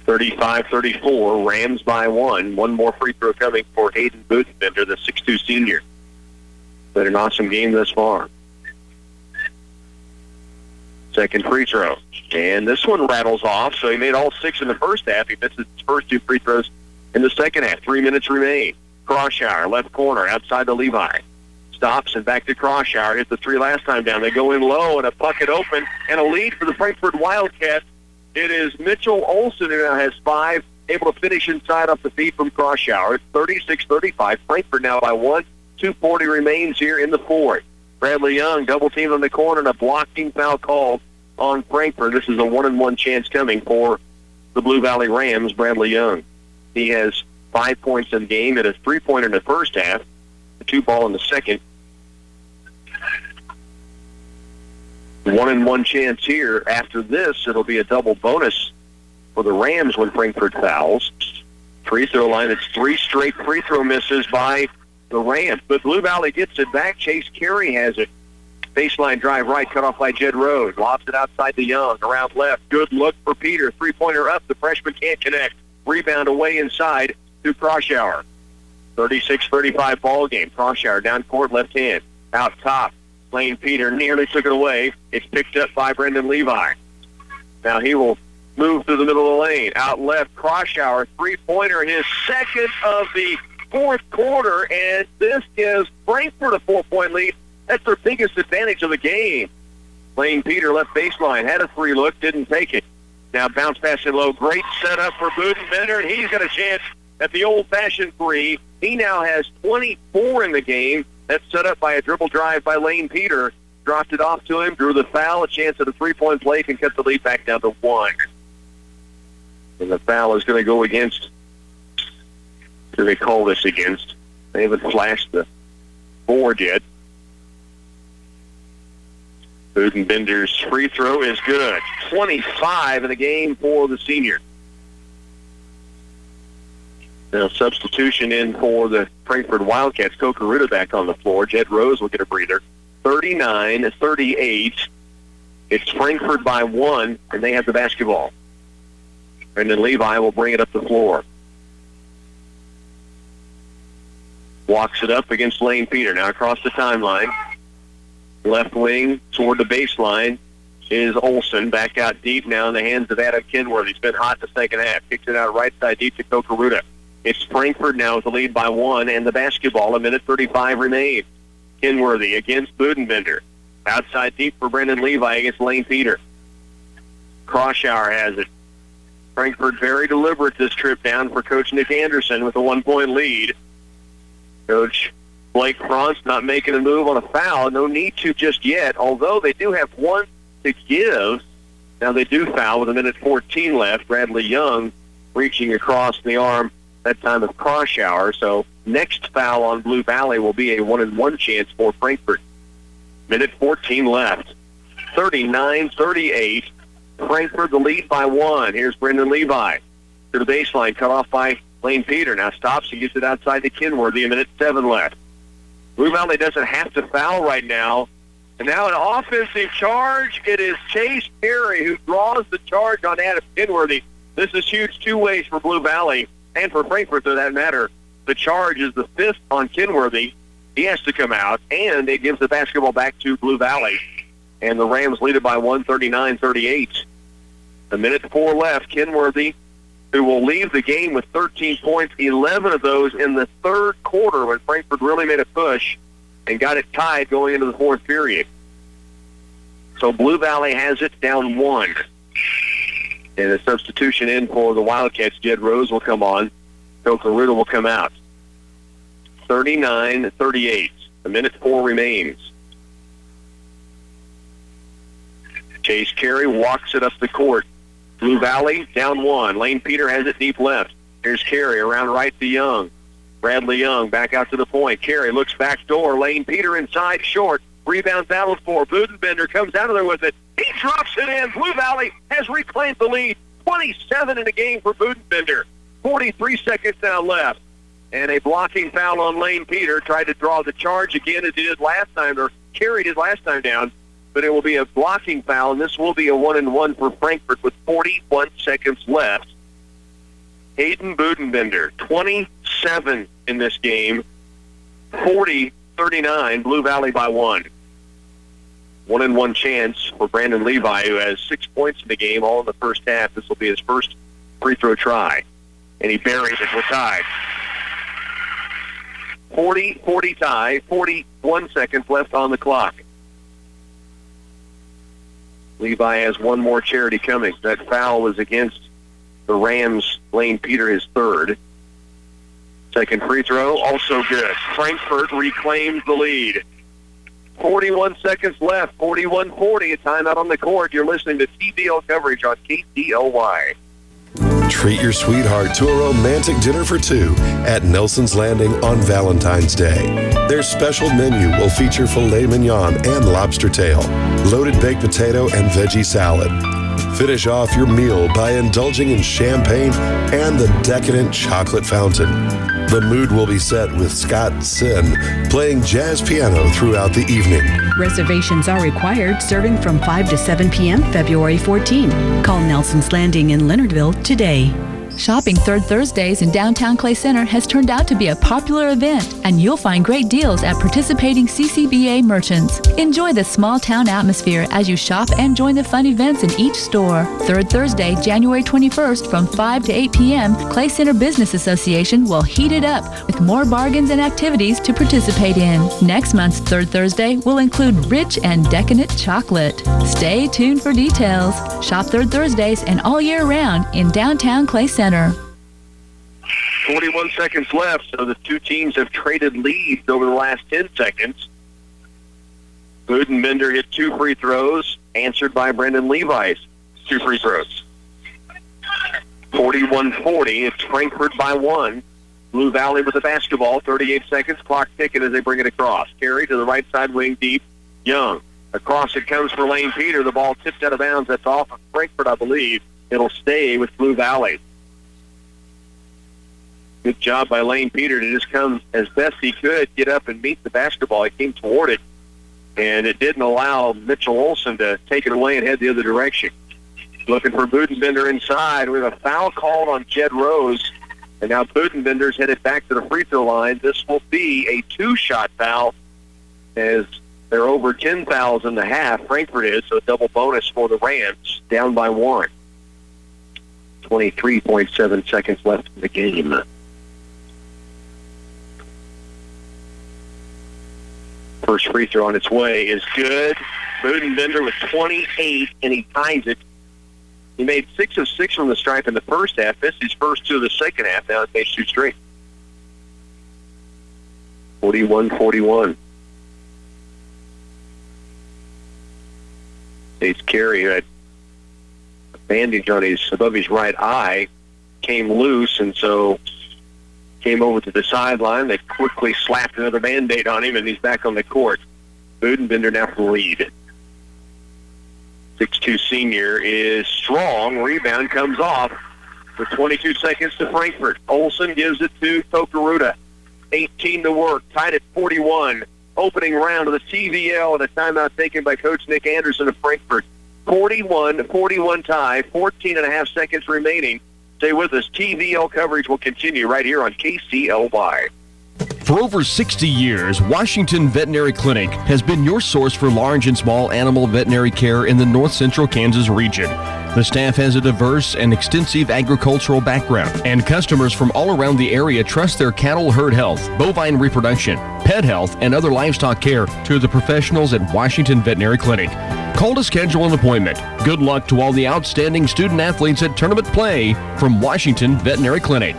35-34, Rams by one. One more free throw coming for Hayden Budenbender, the 6'2 senior. Been an awesome game thus far. Second free throw. And this one rattles off, so he made all 6 in the first half. He misses his first 2 free throws in the second half. 3 minutes remain. Crosshour, left corner, outside to Levi. Stops and back to Crosshour. Hit the 3 last time down. They go in low and a bucket open and a lead for the Frankfort Wildcats. It is Mitchell Olsen who now has 5, able to finish inside off the feed from Crosshour. It's 36-35. Frankfort now by 1. 2:40 remains here in the fourth. Bradley Young double teamed on the corner and a blocking foul called on Frankfort. This is a 1-and-1 chance coming for the Blue Valley Rams, Bradley Young. He has 5 points in the game. It is 3-pointer in the first half, the 2-ball in the second. 1-and-1 chance here. After this, it'll be a double bonus for the Rams when Frankfort fouls. Free throw line, it's 3 straight free throw misses by the Rams. But Blue Valley gets it back. Chase Carey has it. Baseline drive right, cut off by Jed Rose. Lobs it outside to Young. Around left. Good look for Peter. 3-pointer up. The freshman can't connect. Rebound away inside to Crosshour. 36-35 ball game. Crosshour down court, left hand. Out top. Lane Peter nearly took it away. It's picked up by Brendan Levi. Now he will move through the middle of the lane. Out left, Crosshour. 3-pointer, his second of the fourth quarter, and this gives Frankfort a 4-point lead. That's their biggest advantage of the game. Lane Peter left baseline, had a 3 look, didn't take it. Now bounce pass in low. Great setup for Budenbender, and he's got a chance at the old-fashioned 3. He now has 24 in the game. That's set up by a dribble drive by Lane Peter. Dropped it off to him, drew the foul, a chance at a 3-point play, can cut the lead back down to 1. And the foul is going to go against, who they call this against. They haven't flashed the board yet. Budenbender's free throw is good. 25 in the game for the senior. Now substitution in for the Frankfort Wildcats. Kokaruta back on the floor. Jed Rose will get a breather. 39-38. It's Frankfort by 1, and they have the basketball. Brendan Levi will bring it up the floor. Walks it up against Lane Peter. Now across the timeline. Left wing toward the baseline is Olsen. Back out deep now in the hands of Adam Kenworth. He's been hot in the second half. Kicks it out right side deep to Kokaruta. It's Frankfort now with the lead by 1 and the basketball. 1:35 remains. Kenworthy against Budenbender. Outside deep for Brendan Levi against Lane Peter. Crosshour has it. Frankfort very deliberate this trip down for Coach Nick Anderson with a 1-point lead. Coach Blake Franz not making a move on a foul. No need to just yet, although they do have 1 to give. Now they do foul with 1:14 left. Bradley Young reaching across the arm that time of Crosshour. So next foul on Blue Valley will be a 1-and-1 chance for Frankfort. 1:14 left. 39-38. Frankfort the lead by 1. Here's Brendan Levi to the baseline, cut off by Lane Peter. Now stops and gets it outside to Kenworthy. 1:07 left. Blue Valley doesn't have to foul right now. And now an offensive charge. It is Chase Perry who draws the charge on Adam Kenworthy. This is huge 2 ways for Blue Valley and for Frankfort, for that matter. The charge is the 5th on Kenworthy. He has to come out, and it gives the basketball back to Blue Valley. And the Rams lead it by 1, 39-38. 1:04 left. Kenworthy, who will leave the game with 13 points, 11 of those in the third quarter when Frankfort really made a push and got it tied going into the fourth period. So Blue Valley has it down 1. And a substitution in for the Wildcats. Jed Rose will come on. Kokaruta will come out. 39-38. 1:04 remains. Chase Carey walks it up the court. Blue Valley down 1. Lane Peter has it deep left. Here's Carey around right to Young. Bradley Young back out to the point. Carey looks back door. Lane Peter inside short. Rebound battled for. Budenbender comes out of there with it. He drops it in. Blue Valley has reclaimed the lead. 27 in the game for Budenbender. 43 seconds now left. And a blocking foul on Lane Peter. Tried to draw the charge again as he did last time, or carried it last time down. but it will be a blocking foul, and this will be a 1-and-1 for Frankfort with 41 seconds left. Hayden Budenbender, 27 in this game, 40-39, Blue Valley by 1. 1-and-1 chance for Brandon Levi, who has 6 points in the game, all in the first half. This will be his first free throw try, and he buries it. We're tied. 40-40 tie, 41 seconds left on the clock. Levi has one more charity coming. That foul was against the Rams' Lane Peter, his third. Second free throw, also good. Frankfort reclaims the lead. 41 seconds left, 41-40, a timeout on the court. You're listening to TVL coverage on KCLY. Treat your sweetheart to a romantic dinner for two at Nelson's Landing on Valentine's Day. Their special menu will feature filet mignon and lobster tail, loaded baked potato and veggie salad. Finish off your meal by indulging in champagne and the decadent chocolate fountain. The mood will be set with Scott Sin playing jazz piano throughout the evening. Reservations are required, serving from 5 to 7 p.m. February 14. Call Nelson's Landing in Leonardville today. Shopping Third Thursdays in downtown Clay Center has turned out to be a popular event, and you'll find great deals at participating CCBA merchants. Enjoy the small town atmosphere as you shop and join the fun events in each store. Third Thursday, January 21st from 5 to 8 p.m., Clay Center Business Association will heat it up with more bargains and activities to participate in. Next month's Third Thursday will include rich and decadent chocolate. Stay tuned for details. Shop Third Thursdays and all year round in downtown Clay Center. 41 seconds left, so the two teams have traded leads over the last 10 seconds. Budenbender hit 2 free throws, answered by Brandon Levi's 2 free throws. 41-40, it's Frankfort by 1. Blue Valley with the basketball, 38 seconds, clock ticking as they bring it across. Carry to the right side wing deep, Young. Across it comes for Lane Peter. The ball tipped out of bounds. That's off of Frankfort, I believe. It'll stay with Blue Valley. Good job by Lane Peter to just come as best he could, get up and meet the basketball. He came toward it, and it didn't allow Mitchell Olsen to take it away and head the other direction. Looking for Budenbender inside. We have a foul called on Jed Rose, and now Budenbender's headed back to the free throw line. This will be a 2-shot foul as they're over 10 fouls in the half. Frankfort is, so a double bonus for the Rams, down by 1. 23.7 seconds left in the game. First free throw on its way is good. Budenbender with 28, and he ties it. He made 6 of 6 from the stripe in the first half. Missed his first 2 of the second half. Now it's made 2 straight. 41-41. States Carey, who had a bandage on above his right eye, came loose, and so came over to the sideline. They quickly slapped another Band-Aid on him, and he's back on the court. Budenbender now for the lead. 6'2 senior is strong. Rebound comes off with 22 seconds to Frankfort. Olsen gives it to Tokaruta. 18 to work. Tied at 41. Opening round of the TVL, and a timeout taken by Coach Nick Anderson of Frankfort. 41-41 tie. 14 and a half seconds remaining. Stay with us. TVL coverage will continue right here on KCLY. For over 60 years, Washington Veterinary Clinic has been your source for large and small animal veterinary care in the north central Kansas region. The staff has a diverse and extensive agricultural background, and customers from all around the area trust their cattle herd health, bovine reproduction, pet health, and other livestock care to the professionals at Washington Veterinary Clinic. Call to schedule an appointment. Good luck to all the outstanding student athletes at tournament play from Washington Veterinary Clinic.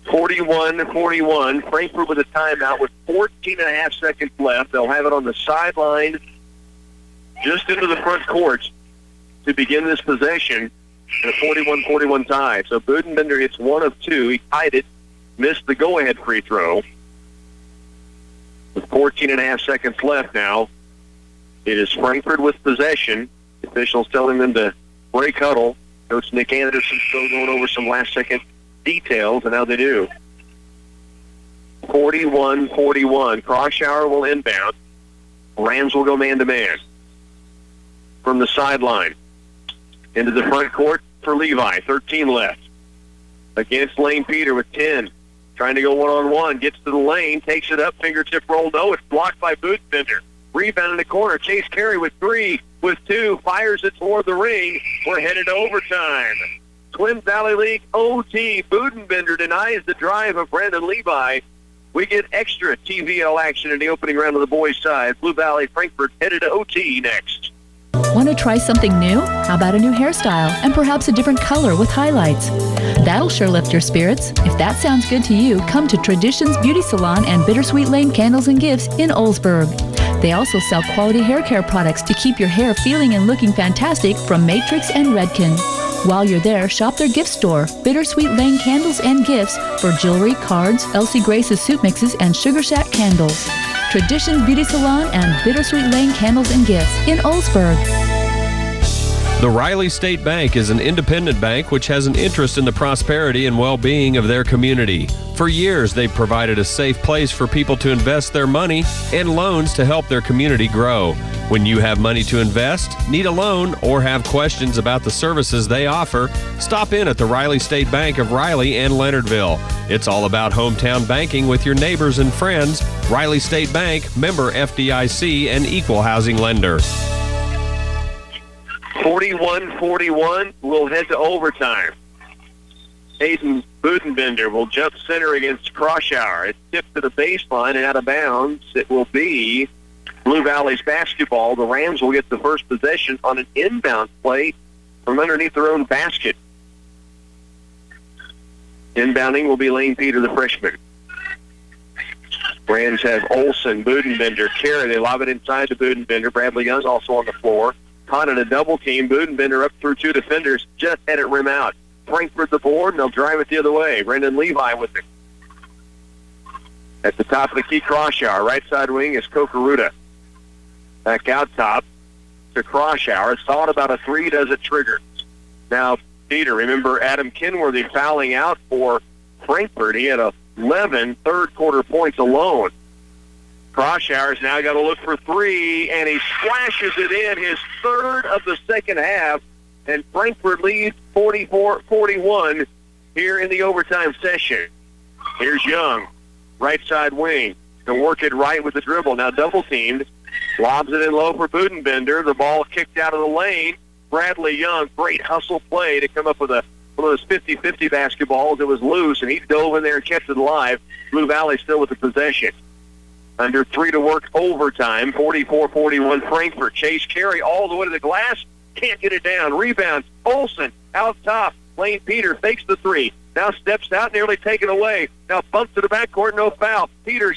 41-41. Frankfort with a timeout with 14 and a half seconds left. They'll have it on the sideline just into the front court to begin this possession in a 41-41 tie. So Budenbender hits 1 of 2. He tied it, missed the go-ahead free throw. With 14 and a half seconds left now, it is Frankfort with possession. The officials telling them to break huddle. Coach Nick Anderson still going over some last-second details, and now they do. 41-41. Crosshauer will inbound. Rams will go man-to-man. From the sideline into the front court for Levi. 13 left. Against Lane Peter with 10. Trying to go one-on-one. Gets to the lane. Takes it up. Fingertip roll. No, it's blocked by Budenbender. Rebound in the corner. Chase Carey with 3. With 2. Fires it toward the ring. We're headed to overtime. Twin Valley League OT. Budenbender denies the drive of Brandon Levi. We get extra TVL action in the opening round of the boys' side. Blue Valley Frankfort headed to OT next. Want to try something new? How about a new hairstyle and perhaps a different color with highlights? That'll sure lift your spirits. If that sounds good to you, come to Traditions Beauty Salon and Bittersweet Lane Candles and Gifts in Oldsburg. They also sell quality hair care products to keep your hair feeling and looking fantastic from Matrix and Redken. While you're there, shop their gift store, Bittersweet Lane Candles and Gifts, for jewelry, cards, Elsie Grace's soup mixes, and Sugar Shack candles. Traditions Beauty Salon and Bittersweet Lane Candles and Gifts in Oldsburg. The Riley State Bank is an independent bank which has an interest in the prosperity and well-being of their community. For years, they've provided a safe place for people to invest their money and loans to help their community grow. When you have money to invest, need a loan, or have questions about the services they offer, stop in at the Riley State Bank of Riley and Leonardville. It's all about hometown banking with your neighbors and friends. Riley State Bank, member FDIC, and equal housing lender. 41-41, we'll head to overtime. Hayden Budenbender will jump center against Crosshour. It's tipped to the baseline and out of bounds. It will be Blue Valley's basketball. The Rams will get the first possession on an inbound play from underneath their own basket. Inbounding will be Lane Peter, the freshman. Rams have Olsen, Budenbender, Carey. They lob it inside to Budenbender. Bradley Young's also on the floor. Caught in a double team. Budenbender up through 2 defenders. Just had it rim out. Frankfort the board, and they'll drive it the other way. Brendan Levi with it. At the top of the key, Crosshour. Right side wing is Kokaruta. Back out top to Crosshour. Thought about a 3, does it trigger. Now, Peter, remember Adam Kenworthy fouling out for Frankfort. He had 11 third-quarter points alone. Crosshour's now got to look for 3, and he splashes it in, his third of the second half, and Frankfort leads 44-41 here in the overtime session. Here's Young, right side wing, can work it right with the dribble. Now double-teamed, lobs it in low for Budenbender. The ball kicked out of the lane. Bradley Young, great hustle play to come up with one of those 50-50 basketballs. It was loose, and he dove in there and kept it alive. Blue Valley still with the possession. Under 3 to work overtime, 44-41 Frankfort. Chase Carey all the way to the glass, can't get it down. Rebound, Olsen out top. Lane Peter fakes the 3. Now steps out, nearly taken away. Now bumps to the backcourt, no foul. Peter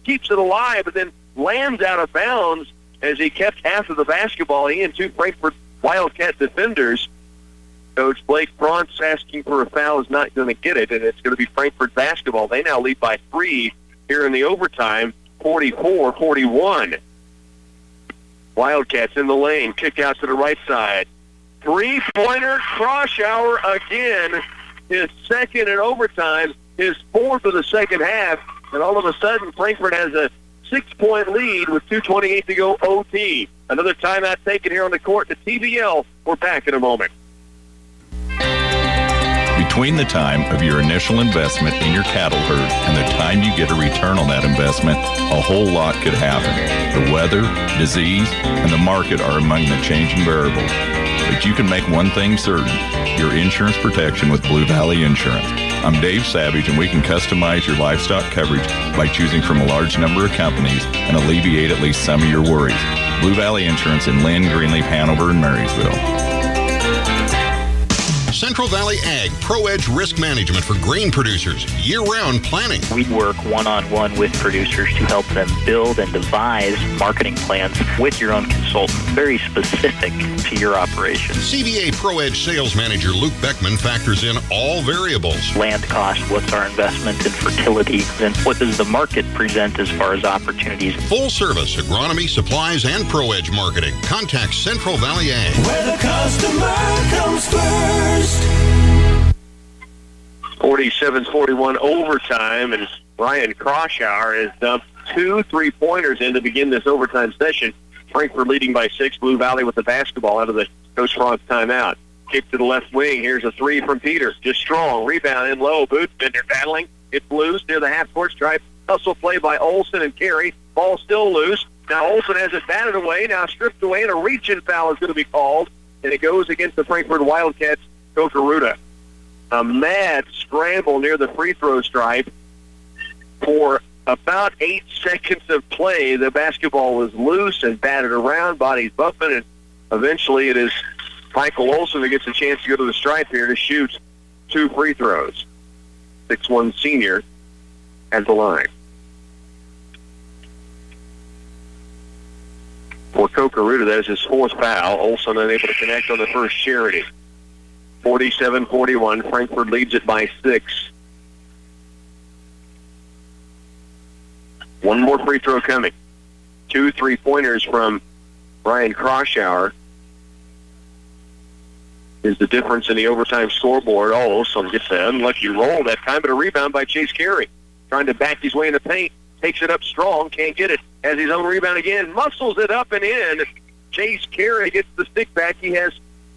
keeps it alive, but then lands out of bounds as he kept half of the basketball. He and 2 Frankfort Wildcat defenders. Coach Blake Frantz asking for a foul is not going to get it, and it's going to be Frankfort basketball. They now lead by 3 here in the overtime. 44-41. Wildcats in the lane. Kick out to the right side. 3-pointer. Crosshour again. His second in overtime. His 4th of the second half. And all of a sudden, Frankfort has a 6-point lead with 2:28 to go OT. Another timeout taken here on the court to TVL. We're back in a moment. Between the time of your initial investment in your cattle herd and the time you get a return on that investment, a whole lot could happen. The weather, disease, and the market are among the changing variables. But you can make one thing certain, your insurance protection with Blue Valley Insurance. I'm Dave Savage, and we can customize your livestock coverage by choosing from a large number of companies and alleviate at least some of your worries. Blue Valley Insurance in Linn, Greenleaf, Hanover, and Marysville. Central Valley Ag Pro-Edge Risk Management for grain producers. Year-round planning. We work one-on-one with producers to help them build and devise marketing plans with your own consultant, very specific to your operation. CVA Pro-Edge Sales Manager Luke Beckman factors in all variables. Land cost, what's our investment in fertility, and what does the market present as far as opportunities. Full service agronomy, supplies, and Pro-Edge marketing. Contact Central Valley Ag. Where the customer comes first. 47-41 overtime, and Ryan Crosshour has dumped 2 3-pointers in to begin this overtime session. Frankfort leading by 6. Blue Valley with the basketball out of the Coach Franz timeout. Kick to the left wing. Here's a 3 from Peter. Just strong. Rebound in low. Budenbender battling. It's loose near the half-court stripe. Hustle play by Olson and Carey. Ball still loose. Now Olson has it batted away. Now stripped away, and a reach-in foul is going to be called. And it goes against the Frankfort Wildcats, Kokaruta. A mad scramble near the free throw stripe. For about 8 seconds of play, the basketball was loose and batted around, bodies bumping, and eventually it is Michael Olson who gets a chance to go to the stripe here to shoot 2 free throws. 6'1" senior at the line. For Kokaruta, that is his 4th foul. Olson unable to connect on the first charity. 47-41. Frankfort leads it by 6. One more free throw coming. 2 3-pointers from Ryan Kroschauer is the difference in the overtime scoreboard. Olson gets an unlucky roll that time, but a rebound by Chase Carey. Trying to back his way in the paint. Takes it up strong. Can't get it. Has his own rebound again. Muscles it up and in. Chase Carey gets the stick back. He has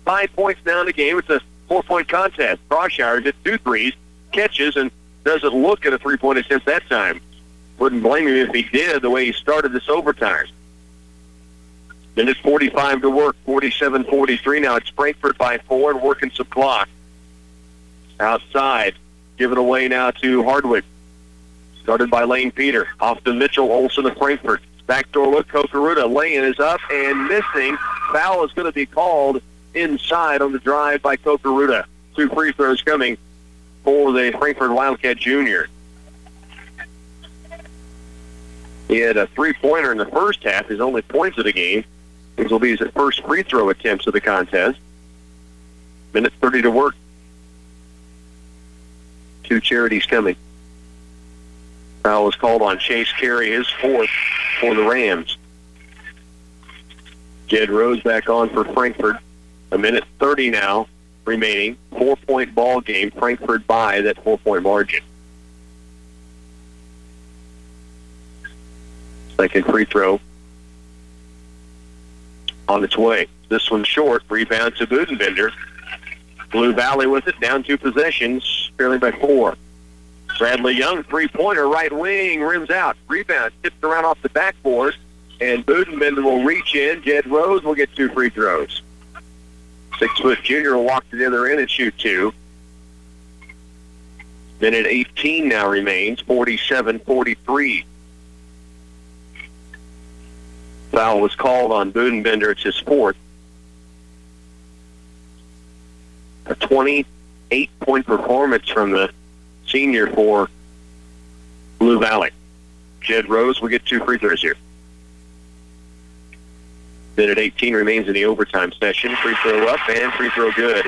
5 points now in the game. It's a 4-point contest. Kroschauer hits 2 threes, catches, and doesn't look at a 3-point attempt that time. Wouldn't blame him if he did, the way he started this overtime. Then it's 45 to work, 47-43 now. It's Frankfort by 4 and working some clock. Outside, given away now to Hardwick. Started by Lane Peter. Off to Mitchell Olson of Frankfort. Backdoor look, Kokaruta. Lane is up and missing. Foul is going to be called inside on the drive by Kokaruta. 2 free throws coming for the Frankfort Wildcat junior. He had a 3-pointer in the first half, his only points of the game. These will be his first free throw attempts of the contest. Minute 30 to work. 2 charities coming. Foul was called on Chase Carey, his 4th for the Rams. Jed Rose back on for Frankfort. A minute 30 now remaining. 4-point ball game. Frankfort by that 4-point margin. Second free throw on its way. This one's short. Rebound to Budenbender. Blue Valley with it. Down 2 possessions. Trailing by 4. Bradley Young, 3-pointer, right wing, rims out. Rebound, tipped around off the backboard, and Budenbender will reach in. Jed Rose will get 2 free throws. 6-foot junior will walk to the other end and shoot 2. Minute 18 now remains, 47-43. Foul was called on Budenbender. It's his 4th. A 28-point performance from the senior for Blue Valley. Jed Rose will get 2 free throws here. Minute 18 remains in the overtime session. Free throw up and free throw good.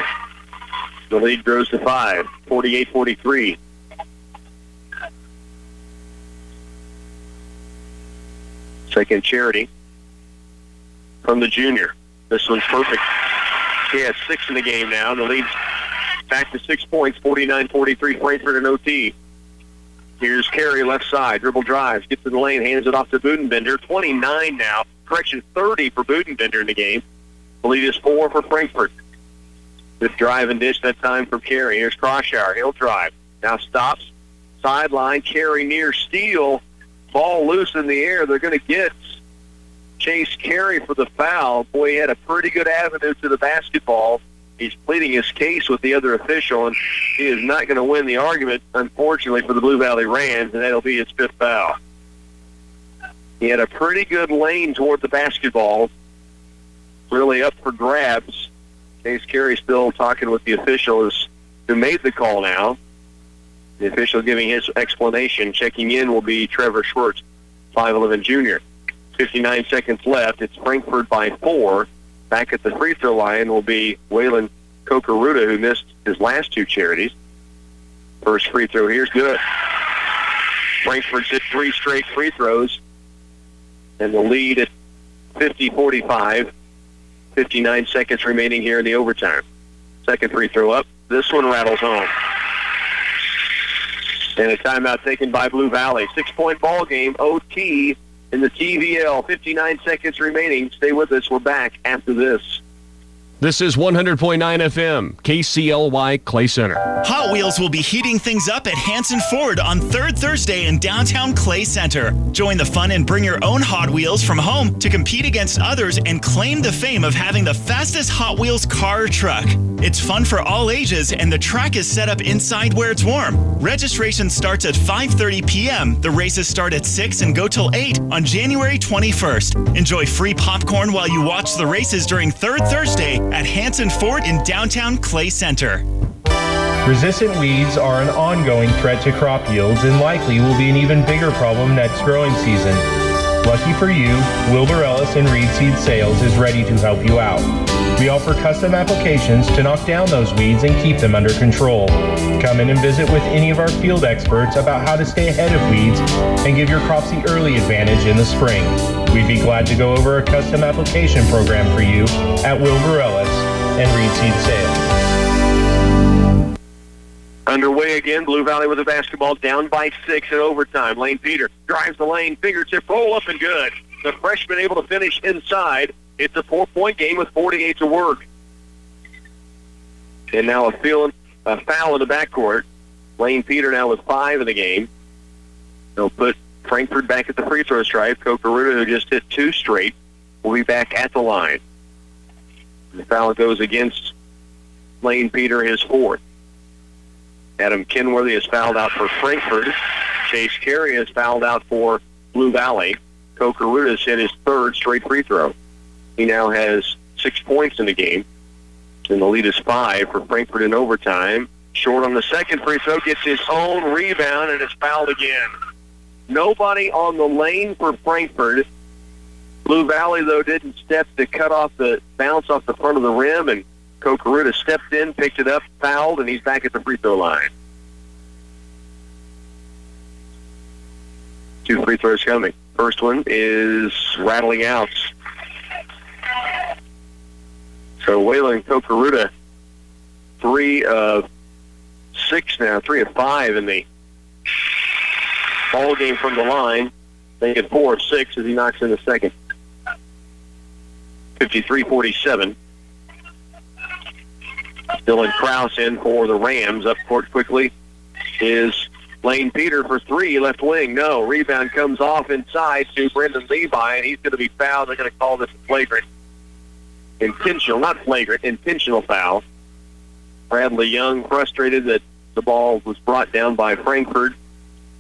The lead grows to 5, 48-43. Second charity from the junior. This one's perfect. He has 6 in the game now. The lead's back to 6 points, 49-43, Frankfort and OT. Here's Carey, left side, dribble drives, gets to the lane, hands it off to Budenbender. 29 now, 30 for Budenbender in the game. The lead is 4 for Frankfort. Good drive and dish that time from Carey. Here's Kroschauer, he'll drive. Now stops, sideline, Carey near steal, ball loose in the air. They're going to get Chase Carey for the foul. Boy, he had a pretty good avenue to the basketball. He's pleading his case with the other official, and he is not going to win the argument, unfortunately, for the Blue Valley Rams, and that'll be his 5th foul. He had a pretty good lane toward the basketball, really up for grabs. Chase Carey still talking with the official who made the call now. The official giving his explanation. Checking in will be Trevor Schwartz, 5'11 junior. 59 seconds left. It's Frankfort by 4. Back at the free throw line will be Waylon Kokaruta, who missed his last 2 charities. First free throw here's good. Frankfort's hit 3 straight free throws, and the lead at 50-45. 59 seconds remaining here in the overtime. Second free throw up. This one rattles home. And a timeout taken by Blue Valley. 6-point ball game, OT in the TVL. 59 seconds remaining. Stay with us. We're back after this. This is 100.9 FM, KCLY Clay Center. Hot Wheels will be heating things up at Hanson Ford on 3rd Thursday in downtown Clay Center. Join the fun and bring your own Hot Wheels from home to compete against others and claim the fame of having the fastest Hot Wheels car or truck. It's fun for all ages, and the track is set up inside where it's warm. Registration starts at 5:30 p.m. The races start at 6 and go till 8 on January 21st. Enjoy free popcorn while you watch the races during 3rd Thursday at Hanson Ford in downtown Clay Center. Resistant weeds are an ongoing threat to crop yields and likely will be an even bigger problem next growing season. Lucky for you, Wilbur Ellis and Reed Seed Sales is ready to help you out. We offer custom applications to knock down those weeds and keep them under control. Come in and visit with any of our field experts about how to stay ahead of weeds and give your crops the early advantage in the spring. We'd be glad to go over a custom application program for you at Wilbur Ellis and Reed Seed Sales. Underway again. Blue Valley with a basketball down by 6 in overtime. Lane Peter drives the lane, fingertip roll up and good. The freshman able to finish inside. It's a 4-point game with 48 to work. And now a foul in the backcourt. Lane Peter now with 5 in the game. They'll put Frankfort back at the free throw stripe. Kokaruta, who just hit 2 straight, will be back at the line. The foul goes against Lane Peter, his 4th. Adam Kenworthy is fouled out for Frankfort. Chase Carey is fouled out for Blue Valley. Kokaruta has hit his 3rd straight free throw. He now has 6 points in the game. And the lead is 5 for Frankfort in overtime. Short on the second free throw, gets his own rebound and is fouled again. Nobody on the lane for Frankfort. Blue Valley, though, didn't step to cut off the bounce off the front of the rim, and Kokaruta stepped in, picked it up, fouled, and he's back at the free throw line. 2 free throws coming. First one is rattling out. So Waylon Kokaruta, 3 of 6 now, 3 of 5 in the ball game from the line. They get 4 of 6 as he knocks in the second. 53-47. Dylan Krause in for the Rams. Up court quickly is Lane Peter for 3, left wing. No. Rebound comes off inside to Brendan Levi, and he's going to be fouled. They're going to call this a flagrant. Intentional, not flagrant, intentional foul. Bradley Young, frustrated that the ball was brought down by Frankfort,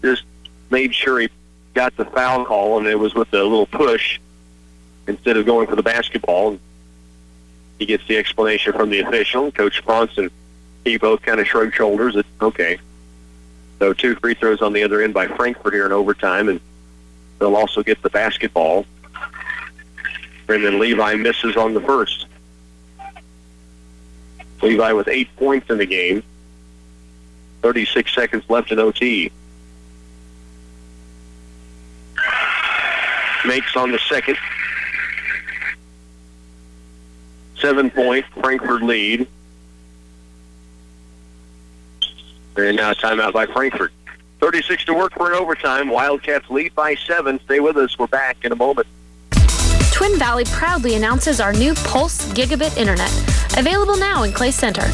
just made sure he got the foul call, and it was with a little push instead of going for the basketball. He gets the explanation from the official. Coach Ponce and he both kind of shrugged shoulders. It's okay. So 2 free throws on the other end by Frankfort here in overtime, and they'll also get the basketball. Brendan Levi misses on the first. Levi with 8 points in the game. 36 seconds left in OT. Makes on the second. 7-point Frankfort lead. And now timeout by Frankfort. 36 to work for an overtime. Wildcats lead by 7. Stay with us. We're back in a moment. Twin Valley proudly announces our new Pulse Gigabit Internet. Available now in Clay Center.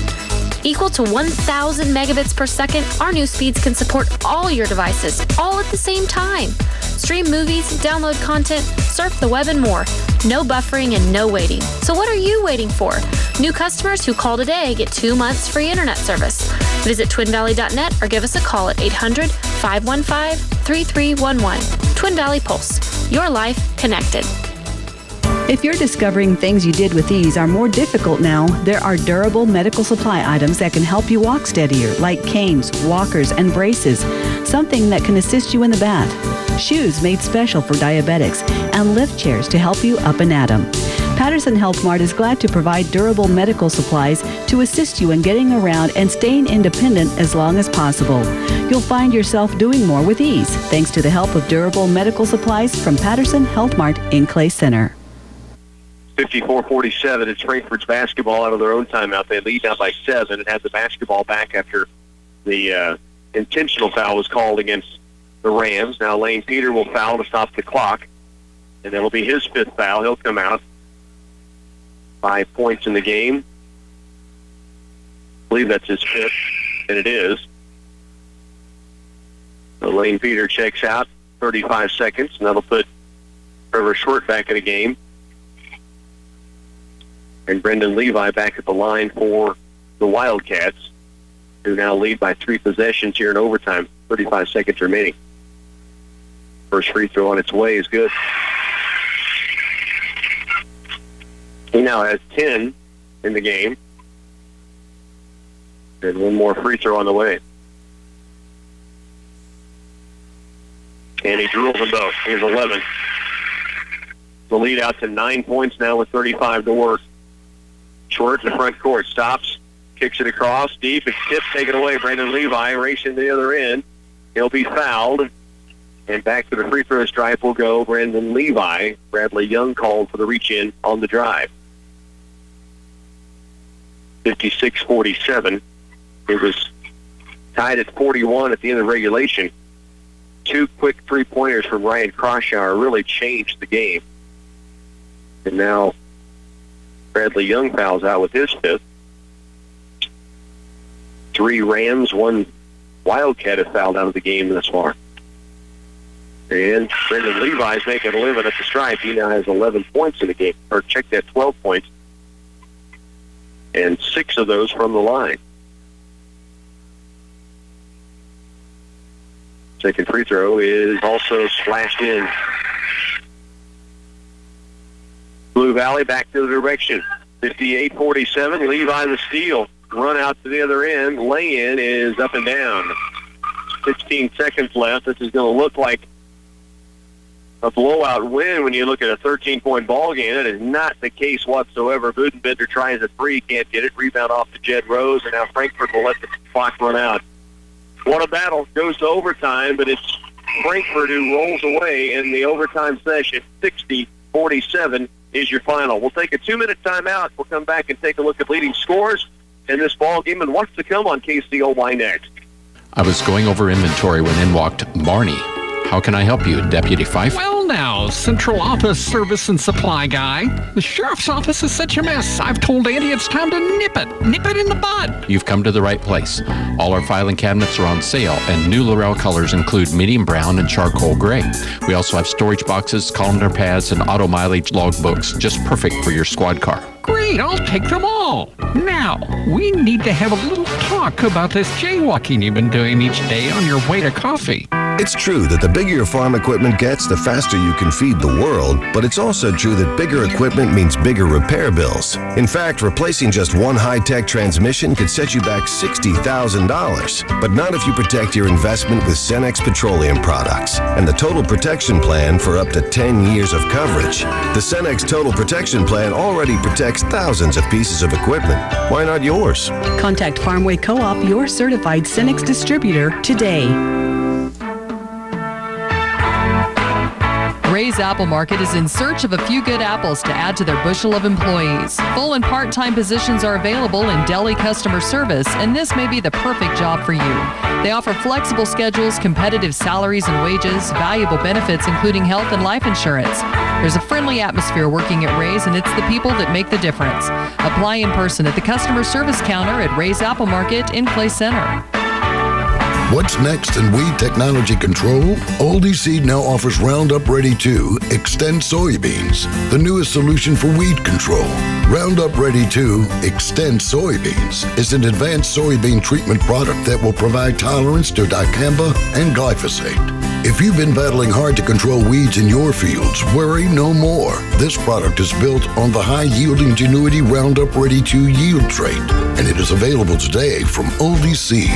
Equal to 1,000 megabits per second, our new speeds can support all your devices, all at the same time. Stream movies, download content, surf the web, and more. No buffering and no waiting. So what are you waiting for? New customers who call today get 2 months free internet service. Visit twinvalley.net or give us a call at 800-515-3311. Twin Valley Pulse. Your life connected. If you're discovering things you did with ease are more difficult now, there are durable medical supply items that can help you walk steadier, like canes, walkers, and braces, something that can assist you in the bath, shoes made special for diabetics, and lift chairs to help you up and at 'em. Patterson Health Mart is glad to provide durable medical supplies to assist you in getting around and staying independent as long as possible. You'll find yourself doing more with ease, thanks to the help of durable medical supplies from Patterson Health Mart in Clay Center. 54-47. It's Frankfort's basketball out of their own timeout. They lead now by 7 and have the basketball back after the intentional foul was called against the Rams. Now Lane Peter will foul to stop the clock, and that'll be his 5th foul. He'll come out. 5 points in the game. I believe that's his 5th, and it is. So Lane Peter checks out, 35 seconds, and that'll put Trevor Short back in the game. And Brendan Levi back at the line for the Wildcats, who now lead by 3 possessions here in overtime. 35 seconds remaining. First free throw on its way is good. He now has 10 in the game. And one more free throw on the way. And he drills them both. Here's 11. The lead out to 9 points now with 35 to work. Short in the front court. Stops. Kicks it across. Deep. It's tipped. Taken away. Brandon Levi racing to the other end. He'll be fouled. And back to the free throw stripe will go Brandon Levi. Bradley Young called for the reach-in on the drive. 56-47. It was tied at 41 at the end of regulation. 2 quick three-pointers from Ryan Crosshour really changed the game. And now Bradley Young fouls out with his 5th. 3 Rams, 1 Wildcat have fouled out of the game thus far. And Brendan Levi's making a living at the stripe. He now has 11 points in the game. Or check that, 12 points. And 6 of those from the line. Second free throw is also splashed in. Blue Valley back to the direction. 58-47. Levi the steal. Run out to the other end. Lay-in is up and down. 16 seconds left. This is going to look like a blowout win when you look at a 13-point ball game. That is not the case whatsoever. Budenbender tries a 3, can't get it. Rebound off to Jed Rose, and now Frankfort will let the clock run out. What a battle. Goes to overtime, but it's Frankfort who rolls away in the overtime session. 60-47 is your final. We'll take a 2-minute timeout. We'll come back and take a look at leading scores in this ball game and what's to come on KCLY next. I was going over inventory when in walked Marnie. How can I help you, Deputy Fife? Well, now, Central Office Service and Supply Guy. The Sheriff's Office is such a mess. I've told Andy it's time to nip it. Nip it in the bud. You've come to the right place. All our filing cabinets are on sale, and new Laurel colors include medium brown and charcoal gray. We also have storage boxes, colander pads, and auto mileage log books, just perfect for your squad car. Great, I'll take them all. Now, we need to have a little talk about this jaywalking you've been doing each day on your way to coffee. It's true that the bigger your farm equipment gets, the faster you can feed the world, but it's also true that bigger equipment means bigger repair bills. In fact, replacing just one high-tech transmission could set you back $60,000, but not if you protect your investment with Cenex Petroleum products and the Total Protection Plan for up to 10 years of coverage. The Cenex Total Protection Plan already protects thousands of pieces of equipment. Why not yours? Contact Farmway Co-op, your certified Cenex distributor, today. Ray's Apple Market is in search of a few good apples to add to their bushel of employees. Full and part-time positions are available in deli customer service, and this may be the perfect job for you. They offer flexible schedules, competitive salaries and wages, valuable benefits including health and life insurance. There's a friendly atmosphere working at Ray's, and it's the people that make the difference. Apply in person at the customer service counter at Ray's Apple Market in Clay Center. What's next in weed technology control? Oldie Seed now offers Roundup Ready 2 Extend Soybeans, the newest solution for weed control. Roundup Ready 2 Extend Soybeans is an advanced soybean treatment product that will provide tolerance to dicamba and glyphosate. If you've been battling hard to control weeds in your fields, worry no more. This product is built on the high-yielding Genuity Roundup Ready 2 yield trait, and it is available today from Oldie Seed.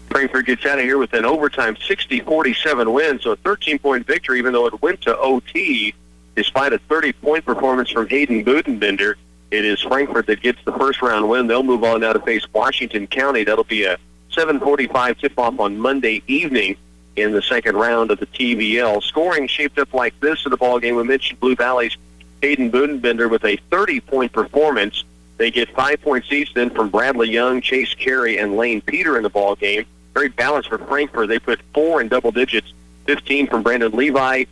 Frankfort gets out of here with an overtime 60-47 win, so a 13-point victory, even though it went to OT. Despite a 30-point performance from Hayden Budenbender, it is Frankfort that gets the first-round win. They'll move on now to face Washington County. That'll be a 7:45 tip-off on Monday evening in the second round of the TVL. Scoring shaped up like this in the ballgame. We mentioned Blue Valley's Hayden Budenbender with a 30-point performance. They get 5 points each then from Bradley Young, Chase Carey, and Lane Peter in the ball game. Very balanced for Frankfort. They put 4 in double digits, 15 from Brandon Levi,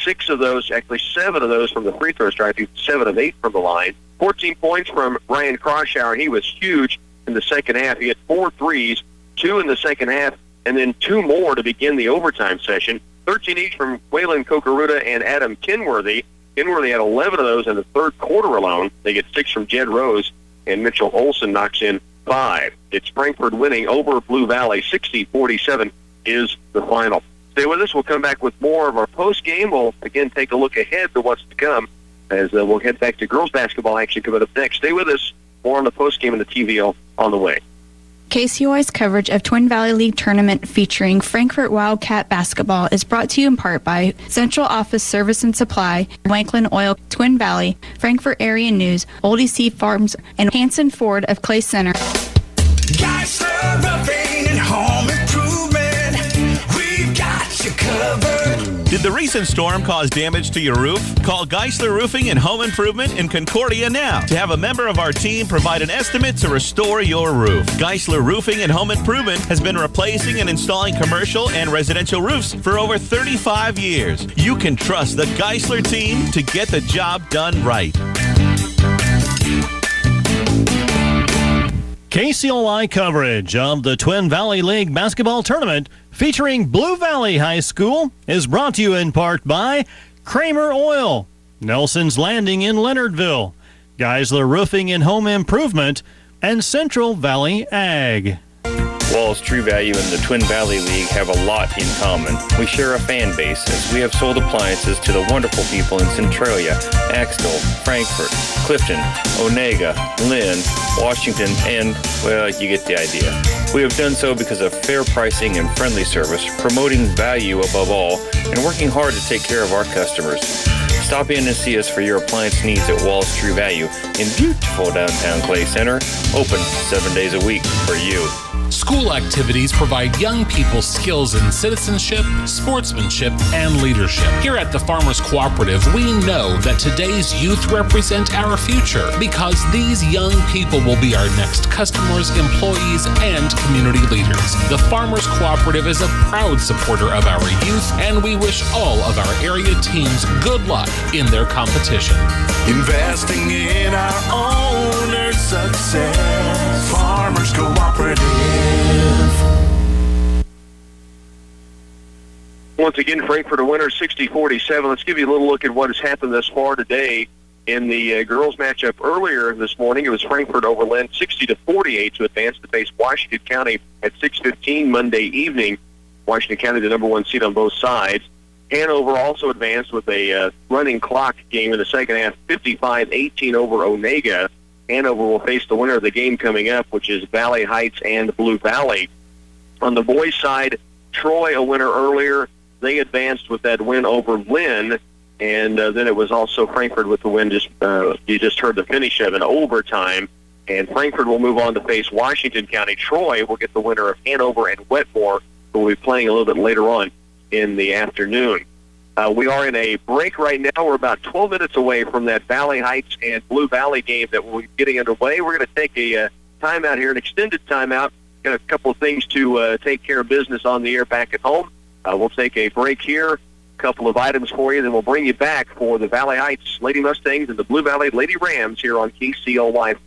6 of those, actually 7 of those from the free throw stripe, 7 of 8 from the line. 14 points from Ryan Kroschauer. He was huge in the second half. He had 4 threes, 2 in the second half, and then 2 more to begin the overtime session. 13 each from Waylon Kokaruta and Adam Kenworthy. Kenworthy had 11 of those in the third quarter alone. They get 6 from Jed Rose, and Mitchell Olsen knocks in 5. It's Frankfort winning over Blue Valley. 60-47 is the final. Stay with us. We'll come back with more of our post game. We'll, again, take a look ahead to what's to come as we'll head back to girls basketball action coming up next. Stay with us. More on the post game and the TVL on the way. KCLY's coverage of Twin Valley League tournament featuring Frankfort Wildcat basketball is brought to you in part by Central Office Service and Supply, Wanklin Oil, Twin Valley, Frankfort Area News, Old EC Farms, and Hanson Ford of Clay Center. Geisler Roofing and Home Improvement, we've got you covered. Did the recent storm cause damage to your roof? Call Geisler Roofing and Home Improvement in Concordia now to have a member of our team provide an estimate to restore your roof. Geisler Roofing and Home Improvement has been replacing and installing commercial and residential roofs for over 35 years. You can trust the Geisler team to get the job done right. KCLY coverage of the Twin Valley League basketball tournament featuring Blue Valley High School is brought to you in part by Kramer Oil, Nelson's Landing in Leonardville, Geisler Roofing and Home Improvement, and Central Valley Ag. Wallace True Value and the Twin Valley League have a lot in common. We share a fan base as we have sold appliances to the wonderful people in Centralia, Axtell, Frankfort, Clifton, Onega, Linn, Washington, and, well, you get the idea. We have done so because of fair pricing and friendly service, promoting value above all, and working hard to take care of our customers. Stop in and see us for your appliance needs at Wallace True Value in beautiful downtown Clay Center, open 7 days a week for you. School activities provide young people skills in citizenship, sportsmanship, and leadership. Here at the Farmers Cooperative, we know that today's youth represent our future because these young people will be our next customers, employees, and community leaders. The Farmers Cooperative is a proud supporter of our youth, and we wish all of our area teams good luck in their competition. Investing in our owners' success. Farmers Cooperative. Once again, Frankfort a winner, 60-47. Let's give you a little look at what has happened thus far today in the girls' matchup earlier this morning. It was Frankfort over Linn, 60-48 to advance to face Washington County at 6:15 Monday evening. Washington County, the number 1 seed on both sides. Hanover also advanced with a running clock game in the second half, 55-18 over Onega. Hanover will face the winner of the game coming up, which is Valley Heights and Blue Valley. On the boys' side, Troy a winner earlier. They advanced with that win over Linn, and then it was also Frankfort with the win. You just heard the finish of an overtime, and Frankfort will move on to face Washington County. Troy will get the winner of Hanover and Wetmore, who will be playing a little bit later on in the afternoon. We are in a break right now. We're about 12 minutes away from that Valley Heights and Blue Valley game that will be getting underway. We're going to take a timeout here, an extended timeout. Got a couple of things to take care of business on the air back at home. We'll take a break here, a couple of items for you, then we'll bring you back for the Valley Heights Lady Mustangs and the Blue Valley Lady Rams here on KCLY.